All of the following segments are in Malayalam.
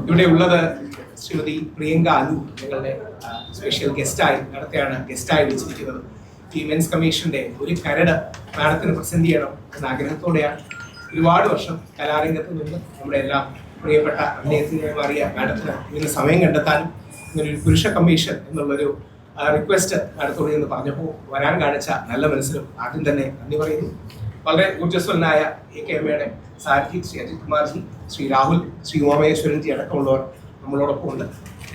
ഇവിടെ ഉള്ളത് ശ്രീമതി പ്രിയങ്ക അലു, ഞങ്ങളുടെ സ്പെഷ്യൽ ഗസ്റ്റായി ഗസ്റ്റായി വിളിച്ചിരിക്കുന്നത്. ഈ മെൻസ് കമ്മീഷന്റെ ഒരു കരട് മാഡത്തിന് പ്രസന്റ് ചെയ്യണം എന്ന ആഗ്രഹത്തോടെയാണ്. ഒരുപാട് വർഷം കലാരംഗത്ത് നിന്ന് നമ്മുടെ എല്ലാം പ്രിയപ്പെട്ട അഭിനയത്തിന് മാറിയ മാഡത്തിന് ഇങ്ങനെ സമയം കണ്ടെത്താനും ഇങ്ങനൊരു പുരുഷ കമ്മീഷൻ എന്നുള്ളൊരു റിക്വസ്റ്റ് മാഡത്തോട് എന്ന് പറഞ്ഞപ്പോൾ വരാൻ കാണിച്ച നല്ല മനസ്സിലും ആദ്യം തന്നെ നന്ദി പറയുന്നു. വളരെ ഊർജ്ജസ്വലനായ AKMയുടെ സാരഥി ശ്രീ അജിത് കുമാർജി, ശ്രീ രാഹുൽ, ശ്രീ ഉമാമേശ്വരൻജി അടക്കമുള്ളവർ നമ്മളോടൊപ്പം ഉണ്ട്.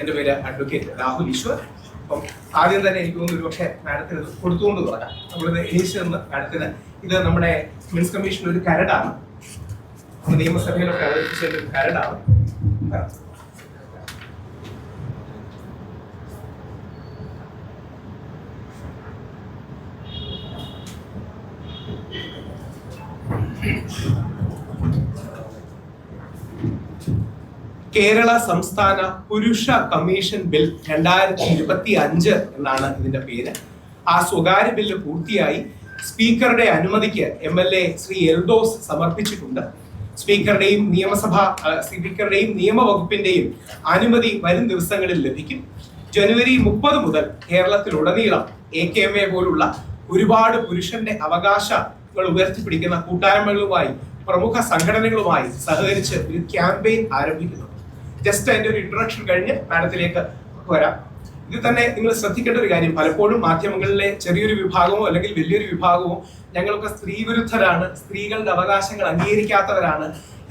എൻ്റെ പേര് അഡ്വക്കേറ്റ് രാഹുൽ ഈശ്വർ. അപ്പം ആദ്യം തന്നെ എനിക്ക് തോന്നുന്നു ഒരുപക്ഷെ മാഡത്തിന് ഇത് കൊടുത്തുകൊണ്ട് തുടങ്ങാം. നമ്മളിത് എണീച്ച് നിന്ന് മാഡത്തിന് ഇത് നമ്മുടെ മെൻസ് കമ്മീഷൻ്റെ ഒരു കരടാണ്, നമ്മുടെ നിയമസഭയിലൊക്കെ അവതരിപ്പിച്ച ഒരു കരടാണ്. കേരള സംസ്ഥാന പുരുഷ കമ്മീഷൻ ബിൽ 2025 എന്നാണ് ഇതിന്റെ പേര്. ആ സ്വകാര്യ ബില്ല് പൂർത്തിയായി സ്പീക്കറുടെ അനുമതിക്ക് MLA ശ്രീ എൽദോസ് സമർപ്പിച്ചിട്ടുണ്ട്. സ്പീക്കറുടെയും നിയമവകുപ്പിന്റെയും അനുമതി വരും ദിവസങ്ങളിൽ ലഭിക്കും. ജനുവരി 30 മുതൽ കേരളത്തിലുടനീളം AKMA പോലുള്ള ഒരുപാട് പുരുഷന്റെ അവകാശങ്ങൾ ഉയർത്തിപ്പിടിക്കുന്ന കൂട്ടായ്മകളുമായി, പ്രമുഖ സംഘടനകളുമായി സഹകരിച്ച് ഒരു ക്യാമ്പയിൻ ആരംഭിക്കുന്നു. ജസ്റ്റ് അതിന്റെ ഒരു ഇൻട്രൊഡക്ഷൻ കഴിഞ്ഞ് മാഡത്തിലേക്ക് വരാം. ഇത് തന്നെ നിങ്ങൾ ശ്രദ്ധിക്കേണ്ട ഒരു കാര്യം, പലപ്പോഴും മാധ്യമങ്ങളിലെ ചെറിയൊരു വിഭാഗമോ അല്ലെങ്കിൽ വലിയൊരു വിഭാഗമോ ഞങ്ങളൊക്കെ സ്ത്രീ വിരുദ്ധരാണ്, സ്ത്രീകളുടെ അവകാശങ്ങൾ അംഗീകരിക്കാത്തവരാണ്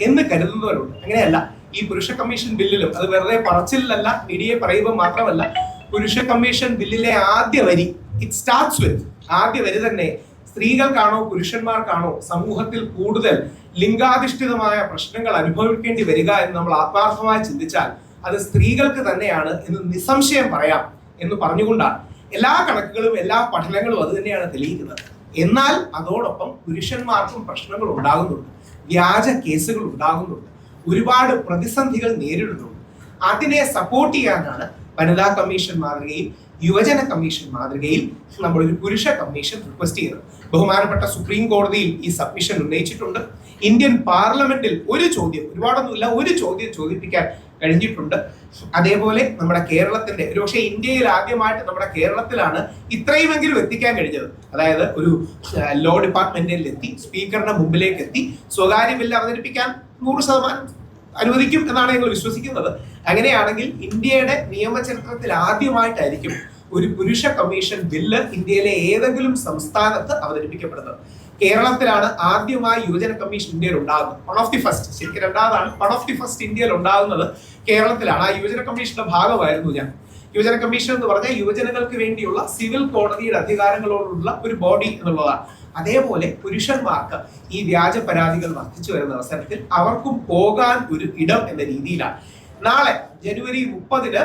എന്ന് കരുതുന്നവരുണ്ട്. അങ്ങനെയല്ല. ഈ പുരുഷ കമ്മീഷൻ ബില്ലിലും അത് വെറുതെ പറച്ചിലല്ല, മീഡിയയെ പറയുമ്പോൾ മാത്രമല്ല, പുരുഷ കമ്മീഷൻ ബില്ലിലെ ആദ്യ വരി, ഇറ്റ് സ്റ്റാർട്ട്സ് വിത്ത്, ആദ്യ വരി തന്നെ സ്ത്രീകൾക്കാണോ പുരുഷന്മാർക്കാണോ സമൂഹത്തിൽ കൂടുതൽ ലിംഗാധിഷ്ഠിതമായ പ്രശ്നങ്ങൾ അനുഭവിക്കേണ്ടി വരിക എന്ന് നമ്മൾ ആത്മാർത്ഥമായി ചിന്തിച്ചാൽ അത് സ്ത്രീകൾക്ക് തന്നെയാണ് എന്ന് നിസ്സംശയം പറയാം എന്ന് പറഞ്ഞുകൊണ്ടാണ്. എല്ലാ കണക്കുകളും എല്ലാ പഠനങ്ങളും അത് തന്നെയാണ് തെളിയിക്കുന്നത്. എന്നാൽ അതോടൊപ്പം പുരുഷന്മാർക്കും പ്രശ്നങ്ങൾ ഉണ്ടാകുന്നുണ്ട്, വ്യാജ കേസുകൾ ഉണ്ടാകുന്നുണ്ട്, ഒരുപാട് പ്രതിസന്ധികൾ നേരിടുന്നുണ്ട്. അതിനെ സപ്പോർട്ട് ചെയ്യാനാണ് വനിതാ കമ്മീഷൻ മാതൃകയിൽ, യുവജന കമ്മീഷൻ മാതൃകയിൽ നമ്മളൊരു പുരുഷ കമ്മീഷൻ റിക്വസ്റ്റ് ചെയ്തത്. ബഹുമാനപ്പെട്ട സുപ്രീം കോടതിയിൽ ഈ സബ്മിഷൻ ഉന്നയിച്ചിട്ടുണ്ട്. ഇന്ത്യൻ പാർലമെന്റിൽ ഒരുപാടൊന്നുമില്ല, ഒരു ചോദ്യം ചോദിപ്പിക്കാൻ കഴിഞ്ഞിട്ടുണ്ട്. അതേപോലെ നമ്മുടെ കേരളത്തിന്റെ, ഒരുപക്ഷെ ഇന്ത്യയിൽ ആദ്യമായിട്ട് നമ്മുടെ കേരളത്തിലാണ് ഇത്രയുമെങ്കിലും എത്തിക്കാൻ കഴിഞ്ഞത്. അതായത് ഒരു ലോ ഡിപ്പാർട്ട്മെന്റിൽ എത്തി, സ്പീക്കറുടെ മുമ്പിലേക്ക് എത്തി, സ്വകാര്യ ബില്ല് അവതരിപ്പിക്കാൻ 100% അനുവദിക്കും എന്നാണ് ഞങ്ങൾ വിശ്വസിക്കുന്നത്. അങ്ങനെയാണെങ്കിൽ ഇന്ത്യയുടെ നിയമചരിത്രത്തിൽ ആദ്യമായിട്ടായിരിക്കും ഒരു പുരുഷ കമ്മീഷൻ ബില്ല് ഇന്ത്യയിലെ ഏതെങ്കിലും സംസ്ഥാനത്ത് അവതരിപ്പിക്കപ്പെടുന്നത്. കേരളത്തിലാണ് ആദ്യമായി യുവജന കമ്മീഷൻ ഇന്ത്യയിൽ ഉണ്ടാകുന്നത്. വൺ ഓഫ് ദി ഫസ്റ്റ്, ശരിക്കും രണ്ടാമതാണ്, വൺ ഓഫ് ദി ഫസ്റ്റ് ഇന്ത്യയിൽ ഉണ്ടാകുന്നത് കേരളത്തിലാണ്. ആ യുവജന കമ്മീഷന്റെ ഭാഗമായിരുന്നു ഞാൻ. യുവജന കമ്മീഷൻ എന്ന് പറഞ്ഞാൽ യുവജനങ്ങൾക്ക് വേണ്ടിയുള്ള സിവിൽ കോടതിയുടെ അധികാരങ്ങളോടുള്ള ഒരു ബോഡി എന്നുള്ളതാണ്. അതേപോലെ പുരുഷന്മാർക്ക് ഈ വ്യാജ പരാതികൾ വർദ്ധിച്ചു വരുന്ന അവസരത്തിൽ അവർക്കും പോകാൻ ഒരു ഇടം എന്ന രീതിയിലാണ് നാളെ ജനുവരി 30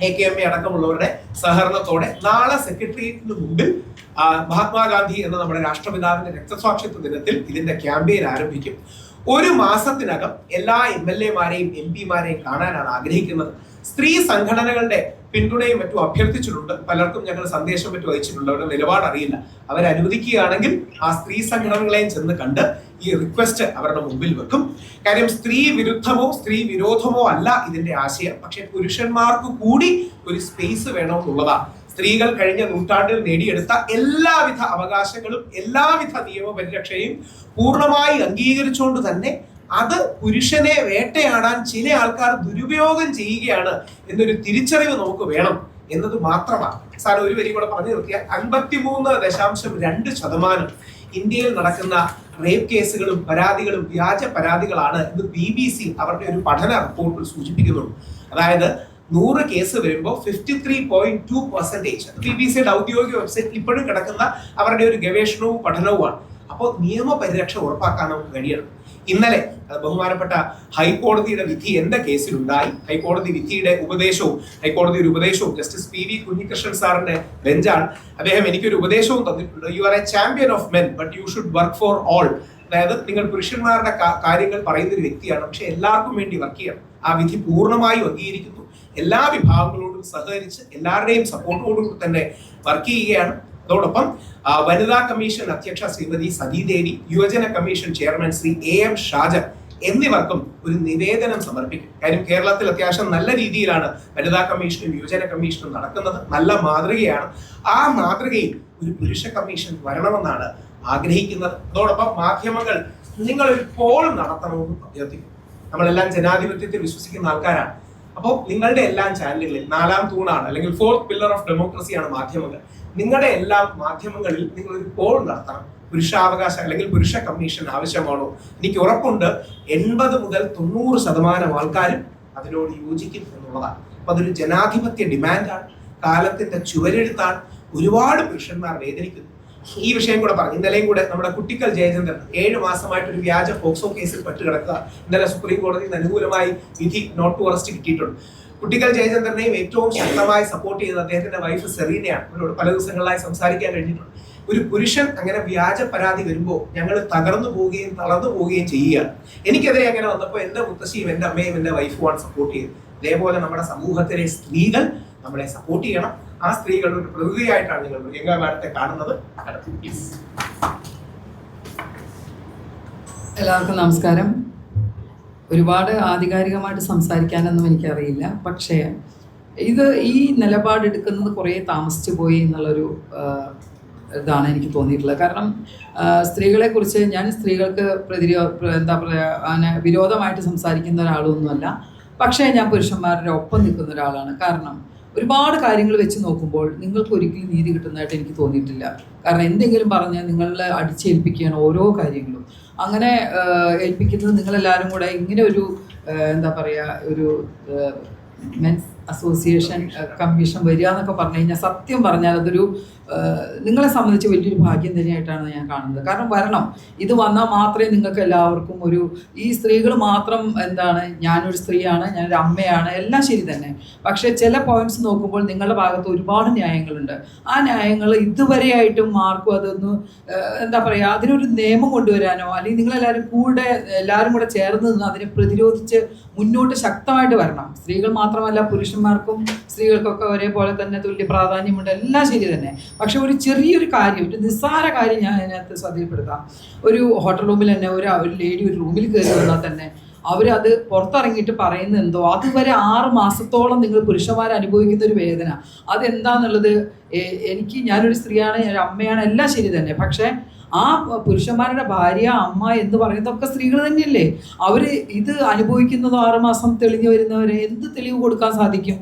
AKMA അടക്കമുള്ളവരുടെ സഹകരണത്തോടെ നാളെ സെക്രട്ടേറിയറ്റിന് മുമ്പിൽ മഹാത്മാഗാന്ധി എന്ന നമ്മുടെ രാഷ്ട്രപിതാവിന്റെ രക്തസാക്ഷിത്വ ദിനത്തിൽ ഇതിന്റെ ക്യാമ്പയിൻ ആരംഭിക്കും. ഒരു മാസത്തിനകം എല്ലാ MLA-മാരെയും MP-മാരെയും കാണാനാണ് ആഗ്രഹിക്കുന്നത്. സ്ത്രീ സംഘടനകളുടെ പിന്തുണയും മറ്റും അഭ്യർത്ഥിച്ചിട്ടുണ്ട്. പലർക്കും ഞങ്ങൾ സന്ദേശം മറ്റും അയച്ചിട്ടുണ്ട്. അവരുടെ നിലപാട് അറിയില്ല. അവരനുവദിക്കുകയാണെങ്കിൽ ആ സ്ത്രീ സംഘടനകളെയും ചെന്ന് കണ്ട് ഈ റിക്വസ്റ്റ് അവരുടെ മുമ്പിൽ വെക്കും. കാര്യം സ്ത്രീ വിരുദ്ധമോ സ്ത്രീ വിരോധമോ അല്ല ഇതിന്റെ ആശയം. പക്ഷെ പുരുഷന്മാർക്ക് കൂടി ഒരു സ്പേസ് വേണമെന്നുള്ളതാണ്. സ്ത്രീകൾ കഴിഞ്ഞ നൂറ്റാണ്ടിൽ നേടിയെടുത്ത എല്ലാവിധ അവകാശങ്ങളും എല്ലാവിധ നിയമപരിരക്ഷയും പൂർണ്ണമായി അംഗീകരിച്ചുകൊണ്ട് തന്നെ അത് പുരുഷനെ വേട്ടയാടാൻ ചില ആൾക്കാർ ദുരുപയോഗം ചെയ്യുകയാണ് എന്നൊരു തിരിച്ചറിവ് നമുക്ക് വേണം എന്നത് മാത്രമാണ്. സാർ ഒരു വരി കൂടെ പറഞ്ഞു നിർത്തിയാൽ 53.2% ഇന്ത്യയിൽ നടക്കുന്ന റേപ്പ് കേസുകളും പരാതികളും വ്യാജ പരാതികളാണ് എന്ന് BBC അവരുടെ ഒരു പഠന റിപ്പോർട്ടിൽ സൂചിപ്പിക്കുന്നുള്ളൂ. അതായത് 100 കേസ് വരുമ്പോൾ 53.2% BBCയുടെ ഔദ്യോഗിക വെബ്സൈറ്റിൽ ഇപ്പോഴും കിടക്കുന്ന അവരുടെ ഒരു ഗവേഷണവും പഠനവുമാണ്. അപ്പോൾ നിയമപരിരക്ഷ ഉറപ്പാക്കാൻ നമുക്ക് കഴിയണം. ഇന്നലെ ബഹുമാനപ്പെട്ട ഹൈക്കോടതിയുടെ വിധി എന്റെ കേസിലുണ്ടായി. ഹൈക്കോടതി വിധിയുടെ ഹൈക്കോടതി ഒരു ഉപദേശവും ജസ്റ്റിസ് PV കുഞ്ഞികൃഷ്ണൻ സാറിന്റെ ബെഞ്ചാണ്. അദ്ദേഹം എനിക്കൊരു ഉപദേശവും തന്നിട്ടുണ്ട്. U are a champion of men but you should work for all. അതായത് നിങ്ങൾ പുരുഷന്മാരുടെ കാര്യങ്ങൾ പറയുന്ന ഒരു വ്യക്തിയാണ്, പക്ഷെ എല്ലാവർക്കും വേണ്ടി വർക്ക് ചെയ്യണം. ആ വിധി പൂർണ്ണമായും അംഗീകരിക്കുന്നു. എല്ലാ വിഭാഗങ്ങളോടും സഹകരിച്ച് എല്ലാവരുടെയും സപ്പോർട്ടോടുകൂടി തന്നെ വർക്ക് ചെയ്യുകയാണ്. അതോടൊപ്പം വനിതാ കമ്മീഷൻ അധ്യക്ഷ ശ്രീമതി സതീദേവി, യുവജന commission chairman Shri AM Shajan എന്നിവർക്കും ഒരു നിവേദനം സമർപ്പിക്കും. കാര്യം കേരളത്തിൽ അത്യാവശ്യം നല്ല രീതിയിലാണ് വനിതാ കമ്മീഷനും യുവജന കമ്മീഷനും നടക്കുന്നത്, നല്ല മാതൃകയാണ്. ആ മാതൃകയിൽ ഒരു പുരുഷ കമ്മീഷൻ വരണമെന്നാണ് ആഗ്രഹിക്കുന്നത്. അതോടൊപ്പം മാധ്യമങ്ങൾ നിങ്ങളൊരു പോൾ നടത്തണമെന്ന് അഭ്യർത്ഥിക്കും. നമ്മളെല്ലാം ജനാധിപത്യത്തിൽ വിശ്വസിക്കുന്ന ആൾക്കാരാണ്. അപ്പോൾ നിങ്ങളുടെ എല്ലാം ചാനലുകളിൽ 4ാം തൂണാണ്, അല്ലെങ്കിൽ 4th പില്ലർ ഓഫ് ഡെമോക്രസിയാണ് മാധ്യമങ്ങൾ. നിങ്ങളുടെ എല്ലാ മാധ്യമങ്ങളിൽ നിങ്ങൾ ഒരു പോൾ നടത്തണം. പുരുഷാവകാശ അല്ലെങ്കിൽ പുരുഷ കമ്മീഷൻ ആവശ്യമാണോ? എനിക്ക് ഉറപ്പുണ്ട് 80 മുതൽ 90% ആൾക്കാരും അതിനോട് യോജിക്കും എന്നുള്ളതാണ്. അപ്പൊ അതൊരു ജനാധിപത്യ ഡിമാൻഡാണ്, കാലത്തിന്റെ ചുവരെഴുത്താണ്. ഒരുപാട് പുരുഷന്മാർ വേദനിക്കുന്നു. ഈ വിഷയം കൂടെ പറഞ്ഞു. ഇന്നലെയും കൂടെ നമ്മുടെ കുട്ടിക്കൽ ജയചന്ദ്രൻ 7 മാസമായിട്ട് ഒരു വ്യാജ പോക്സോ കേസിൽ പെട്ടുകിടക്കുക. ഇന്നലെ സുപ്രീം കോടതിയിൽ അനുകൂലമായി വിധി നോട്ട് ടു അറസ്റ്റ് കിട്ടിയിട്ടുണ്ട്. കുട്ടിക്കൽ ജയചന്ദ്രനെയും ഏറ്റവും ശക്തമായി സപ്പോർട്ട് ചെയ്തത് അദ്ദേഹത്തിന്റെ വൈഫ് സെറീനയാണ്. അവരോട് പല ദിവസങ്ങളായി സംസാരിക്കാൻ കഴിഞ്ഞിട്ടുണ്ട്. ഒരു പുരുഷൻ അങ്ങനെ വ്യാജ പരാതി വരുമ്പോൾ ഞങ്ങൾ തകർന്നു പോവുകയും തളർന്നു പോവുകയും ചെയ്യുകയാണ്. എനിക്കെതിരെ അങ്ങനെ വന്നപ്പോൾ എന്റെ മുത്തശ്ശിയും എന്റെ അമ്മയും എന്റെ വൈഫുമാണ് സപ്പോർട്ട് ചെയ്തത്. അതേപോലെ നമ്മുടെ സമൂഹത്തിലെ സ്ത്രീകൾ നമ്മളെ സപ്പോർട്ട് ചെയ്യണം. ആ സ്ത്രീകളുടെ ഒരു പ്രതിനിധിയായിട്ടാണ് നിങ്ങൾ പ്രിയങ്ക മാഡത്തെ കാണുന്നത്. എല്ലാവർക്കും നമസ്കാരം. ഒരുപാട് ആധികാരികമായിട്ട് സംസാരിക്കാനൊന്നും എനിക്കറിയില്ല. പക്ഷേ ഈ നിലപാടെടുക്കുന്നത് കുറേ താമസിച്ചു പോയി എന്നുള്ളൊരു ഇതാണ് എനിക്ക് തോന്നിയിട്ടുള്ളത്. കാരണം സ്ത്രീകളെക്കുറിച്ച് ഞാൻ സ്ത്രീകൾക്ക് വിരോധമായിട്ട് സംസാരിക്കുന്ന ഒരാളൊന്നുമല്ല. പക്ഷേ ഞാൻ പുരുഷന്മാരുടെ ഒപ്പം നിൽക്കുന്ന ഒരാളാണ്. കാരണം ഒരുപാട് കാര്യങ്ങൾ വെച്ച് നോക്കുമ്പോൾ നിങ്ങൾക്ക് ഒരിക്കലും നീതി കിട്ടുന്നതായിട്ട് എനിക്ക് തോന്നിയിട്ടില്ല. കാരണം എന്തെങ്കിലും പറഞ്ഞ് നിങ്ങളെ അടിച്ചേൽപ്പിക്കുകയാണ് ഓരോ കാര്യങ്ങളും. അങ്ങനെ ഏൽപ്പിക്കുന്നത് നിങ്ങളെല്ലാവരും കൂടെ ഇങ്ങനെ ഒരു ഒരു മെൻസ് അസോസിയേഷൻ കമ്മീഷൻ വരിക എന്നൊക്കെ പറഞ്ഞു കഴിഞ്ഞാൽ സത്യം പറഞ്ഞാൽ അതൊരു നിങ്ങളെ സംബന്ധിച്ച് വലിയൊരു ഭാഗ്യം തന്നെയായിട്ടാണ് ഞാൻ കാണുന്നത്. കാരണം വരണം, ഇത് വന്നാൽ മാത്രമേ നിങ്ങൾക്ക് എല്ലാവർക്കും ഈ സ്ത്രീകൾ മാത്രം ഞാനൊരു സ്ത്രീയാണ്, ഞാനൊരു അമ്മയാണ്, എല്ലാം ശരി തന്നെ. പക്ഷേ ചില പോയിന്റ്സ് നോക്കുമ്പോൾ നിങ്ങളുടെ ഭാഗത്ത് ഒരുപാട് ന്യായങ്ങളുണ്ട്. ആ ന്യായങ്ങൾ ഇതുവരെയായിട്ടും ആർക്കും അതൊന്ന് അതിനൊരു നിയമം കൊണ്ടുവരാനോ അല്ലെങ്കിൽ നിങ്ങളെല്ലാവരും എല്ലാവരും കൂടെ ചേർന്ന് നിന്ന് അതിനെ പ്രതിരോധിച്ച് മുന്നോട്ട് ശക്തമായിട്ട് വരണം. സ്ത്രീകൾ മാത്രമല്ല, പുരുഷന്മാർക്കും സ്ത്രീകൾക്കൊക്കെ ഒരേപോലെ തന്നെ തുല്യ പ്രാധാന്യമുണ്ട്, എല്ലാം ശരി തന്നെ. പക്ഷെ ഒരു ചെറിയൊരു കാര്യം, ഒരു നിസ്സാര കാര്യം ഞാൻ അതിനകത്ത് ശ്രദ്ധയിൽപ്പെടുത്താം. ഒരു ഹോട്ടൽ റൂമിൽ തന്നെ ഒരു ലേഡി ഒരു റൂമിൽ കയറി വന്നാൽ തന്നെ അവരത് പുറത്തിറങ്ങിയിട്ട് പറയുന്നത് എന്തോ അതുവരെ 6 മാസത്തോളം നിങ്ങൾ പുരുഷന്മാർ അനുഭവിക്കുന്ന ഒരു വേദന അതെന്താന്നുള്ളത് ഞാനൊരു സ്ത്രീയാണ്, ഞാനൊരു അമ്മയാണ്, എല്ലാം ശരി തന്നെ. പക്ഷേ ആ പുരുഷന്മാരുടെ ഭാര്യ, അമ്മ എന്ന് പറയുന്നതൊക്കെ സ്ത്രീകൾ തന്നെയല്ലേ. ഇത് അനുഭവിക്കുന്നതോ 6 മാസം തെളിഞ്ഞു വരുന്നവരെ എന്ത് തെളിവ് കൊടുക്കാൻ സാധിക്കും?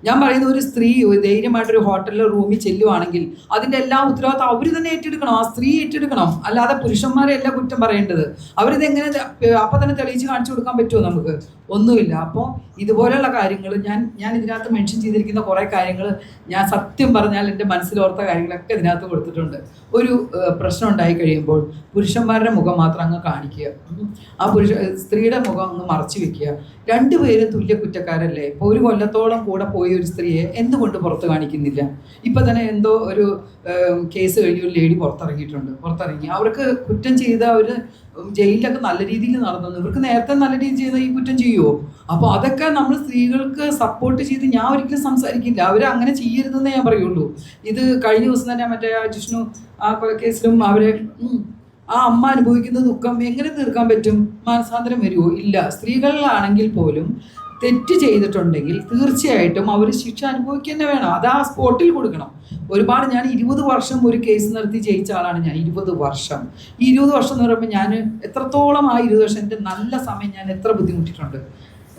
ഞാൻ പറയുന്ന ഒരു സ്ത്രീ ധൈര്യമായിട്ടൊരു ഹോട്ടലിലോ റൂമിൽ ചെല്ലുവാണെങ്കിൽ അതിൻ്റെ എല്ലാ ഉത്തരവാദിത്വം അവർ തന്നെ ഏറ്റെടുക്കണം, ആ സ്ത്രീ ഏറ്റെടുക്കണം. അല്ലാതെ പുരുഷന്മാരെ അല്ല കുറ്റം പറയേണ്ടത്. അവരിതെങ്ങനെ അപ്പം തന്നെ തെളിയിച്ച് കാണിച്ചു കൊടുക്കാൻ പറ്റുമോ? നമുക്ക് ഒന്നുമില്ല. അപ്പോൾ ഇതുപോലെയുള്ള കാര്യങ്ങൾ ഞാൻ ഇതിനകത്ത് മെൻഷൻ ചെയ്തിരിക്കുന്ന കുറേ കാര്യങ്ങൾ ഞാൻ സത്യം പറഞ്ഞാൽ എൻ്റെ മനസ്സിലോർത്ത കാര്യങ്ങളൊക്കെ ഇതിനകത്ത് കൊടുത്തിട്ടുണ്ട്. ഒരു പ്രശ്നം ഉണ്ടായി കഴിയുമ്പോൾ പുരുഷന്മാരുടെ മുഖം മാത്രം അങ്ങ് കാണിക്കുക, ആ സ്ത്രീയുടെ മുഖം അങ്ങ് മറച്ചു വെക്കുക. രണ്ടുപേരും തുല്യ കുറ്റക്കാരല്ലേ? ഇപ്പോൾ 1 കൊല്ലത്തോളം കൂടെ പോയ ഒരു സ്ത്രീയെ എന്തുകൊണ്ട് പുറത്ത് കാണിക്കുന്നില്ല? ഇപ്പം തന്നെ എന്തോ ഒരു കേസ് കഴിഞ്ഞ് ഒരു ലേഡി പുറത്തിറങ്ങി അവർക്ക് കുറ്റം ചെയ്ത അവർ ജയിലിലൊക്കെ നല്ല രീതിയിൽ നടന്നു. ഇവർക്ക് നേരത്തെ നല്ല രീതിയിൽ ചെയ്ത ഈ കുറ്റം ചെയ്യുമോ? അപ്പോൾ അതൊക്കെ നമ്മൾ സ്ത്രീകൾക്ക് സപ്പോർട്ട് ചെയ്ത് ഞാൻ ഒരിക്കലും സംസാരിക്കില്ല. അവർ അങ്ങനെ ചെയ്യരുതെന്നേ ഞാൻ പറയുള്ളൂ. ഇത് കഴിഞ്ഞ ദിവസം തന്നെ മറ്റേ ജിഷ്ണു ആ കൊലക്കേസിലും ആ അമ്മ അനുഭവിക്കുന്ന ദുഃഖം എങ്ങനെ തീർക്കാൻ പറ്റും? മാനസാന്തരം വരുമോ? ഇല്ല. സ്ത്രീകളിലാണെങ്കിൽ പോലും തെറ്റ് ചെയ്തിട്ടുണ്ടെങ്കിൽ തീർച്ചയായിട്ടും അവർ ശിക്ഷ അനുഭവിക്കുക തന്നെ വേണം. അത് ആ സ്പോട്ടിൽ കൊടുക്കണം. ഒരുപാട് ഞാൻ 20 വർഷം ഒരു കേസ് നടത്തി ജയിച്ച ആളാണ് ഞാൻ. 20 വർഷം. ഈ 20 വർഷം എന്ന് പറയുമ്പോൾ ഞാൻ എത്രത്തോളം ആ 20 വർഷം എൻ്റെ നല്ല സമയം ഞാൻ എത്ര ബുദ്ധിമുട്ടിയിട്ടുണ്ട്,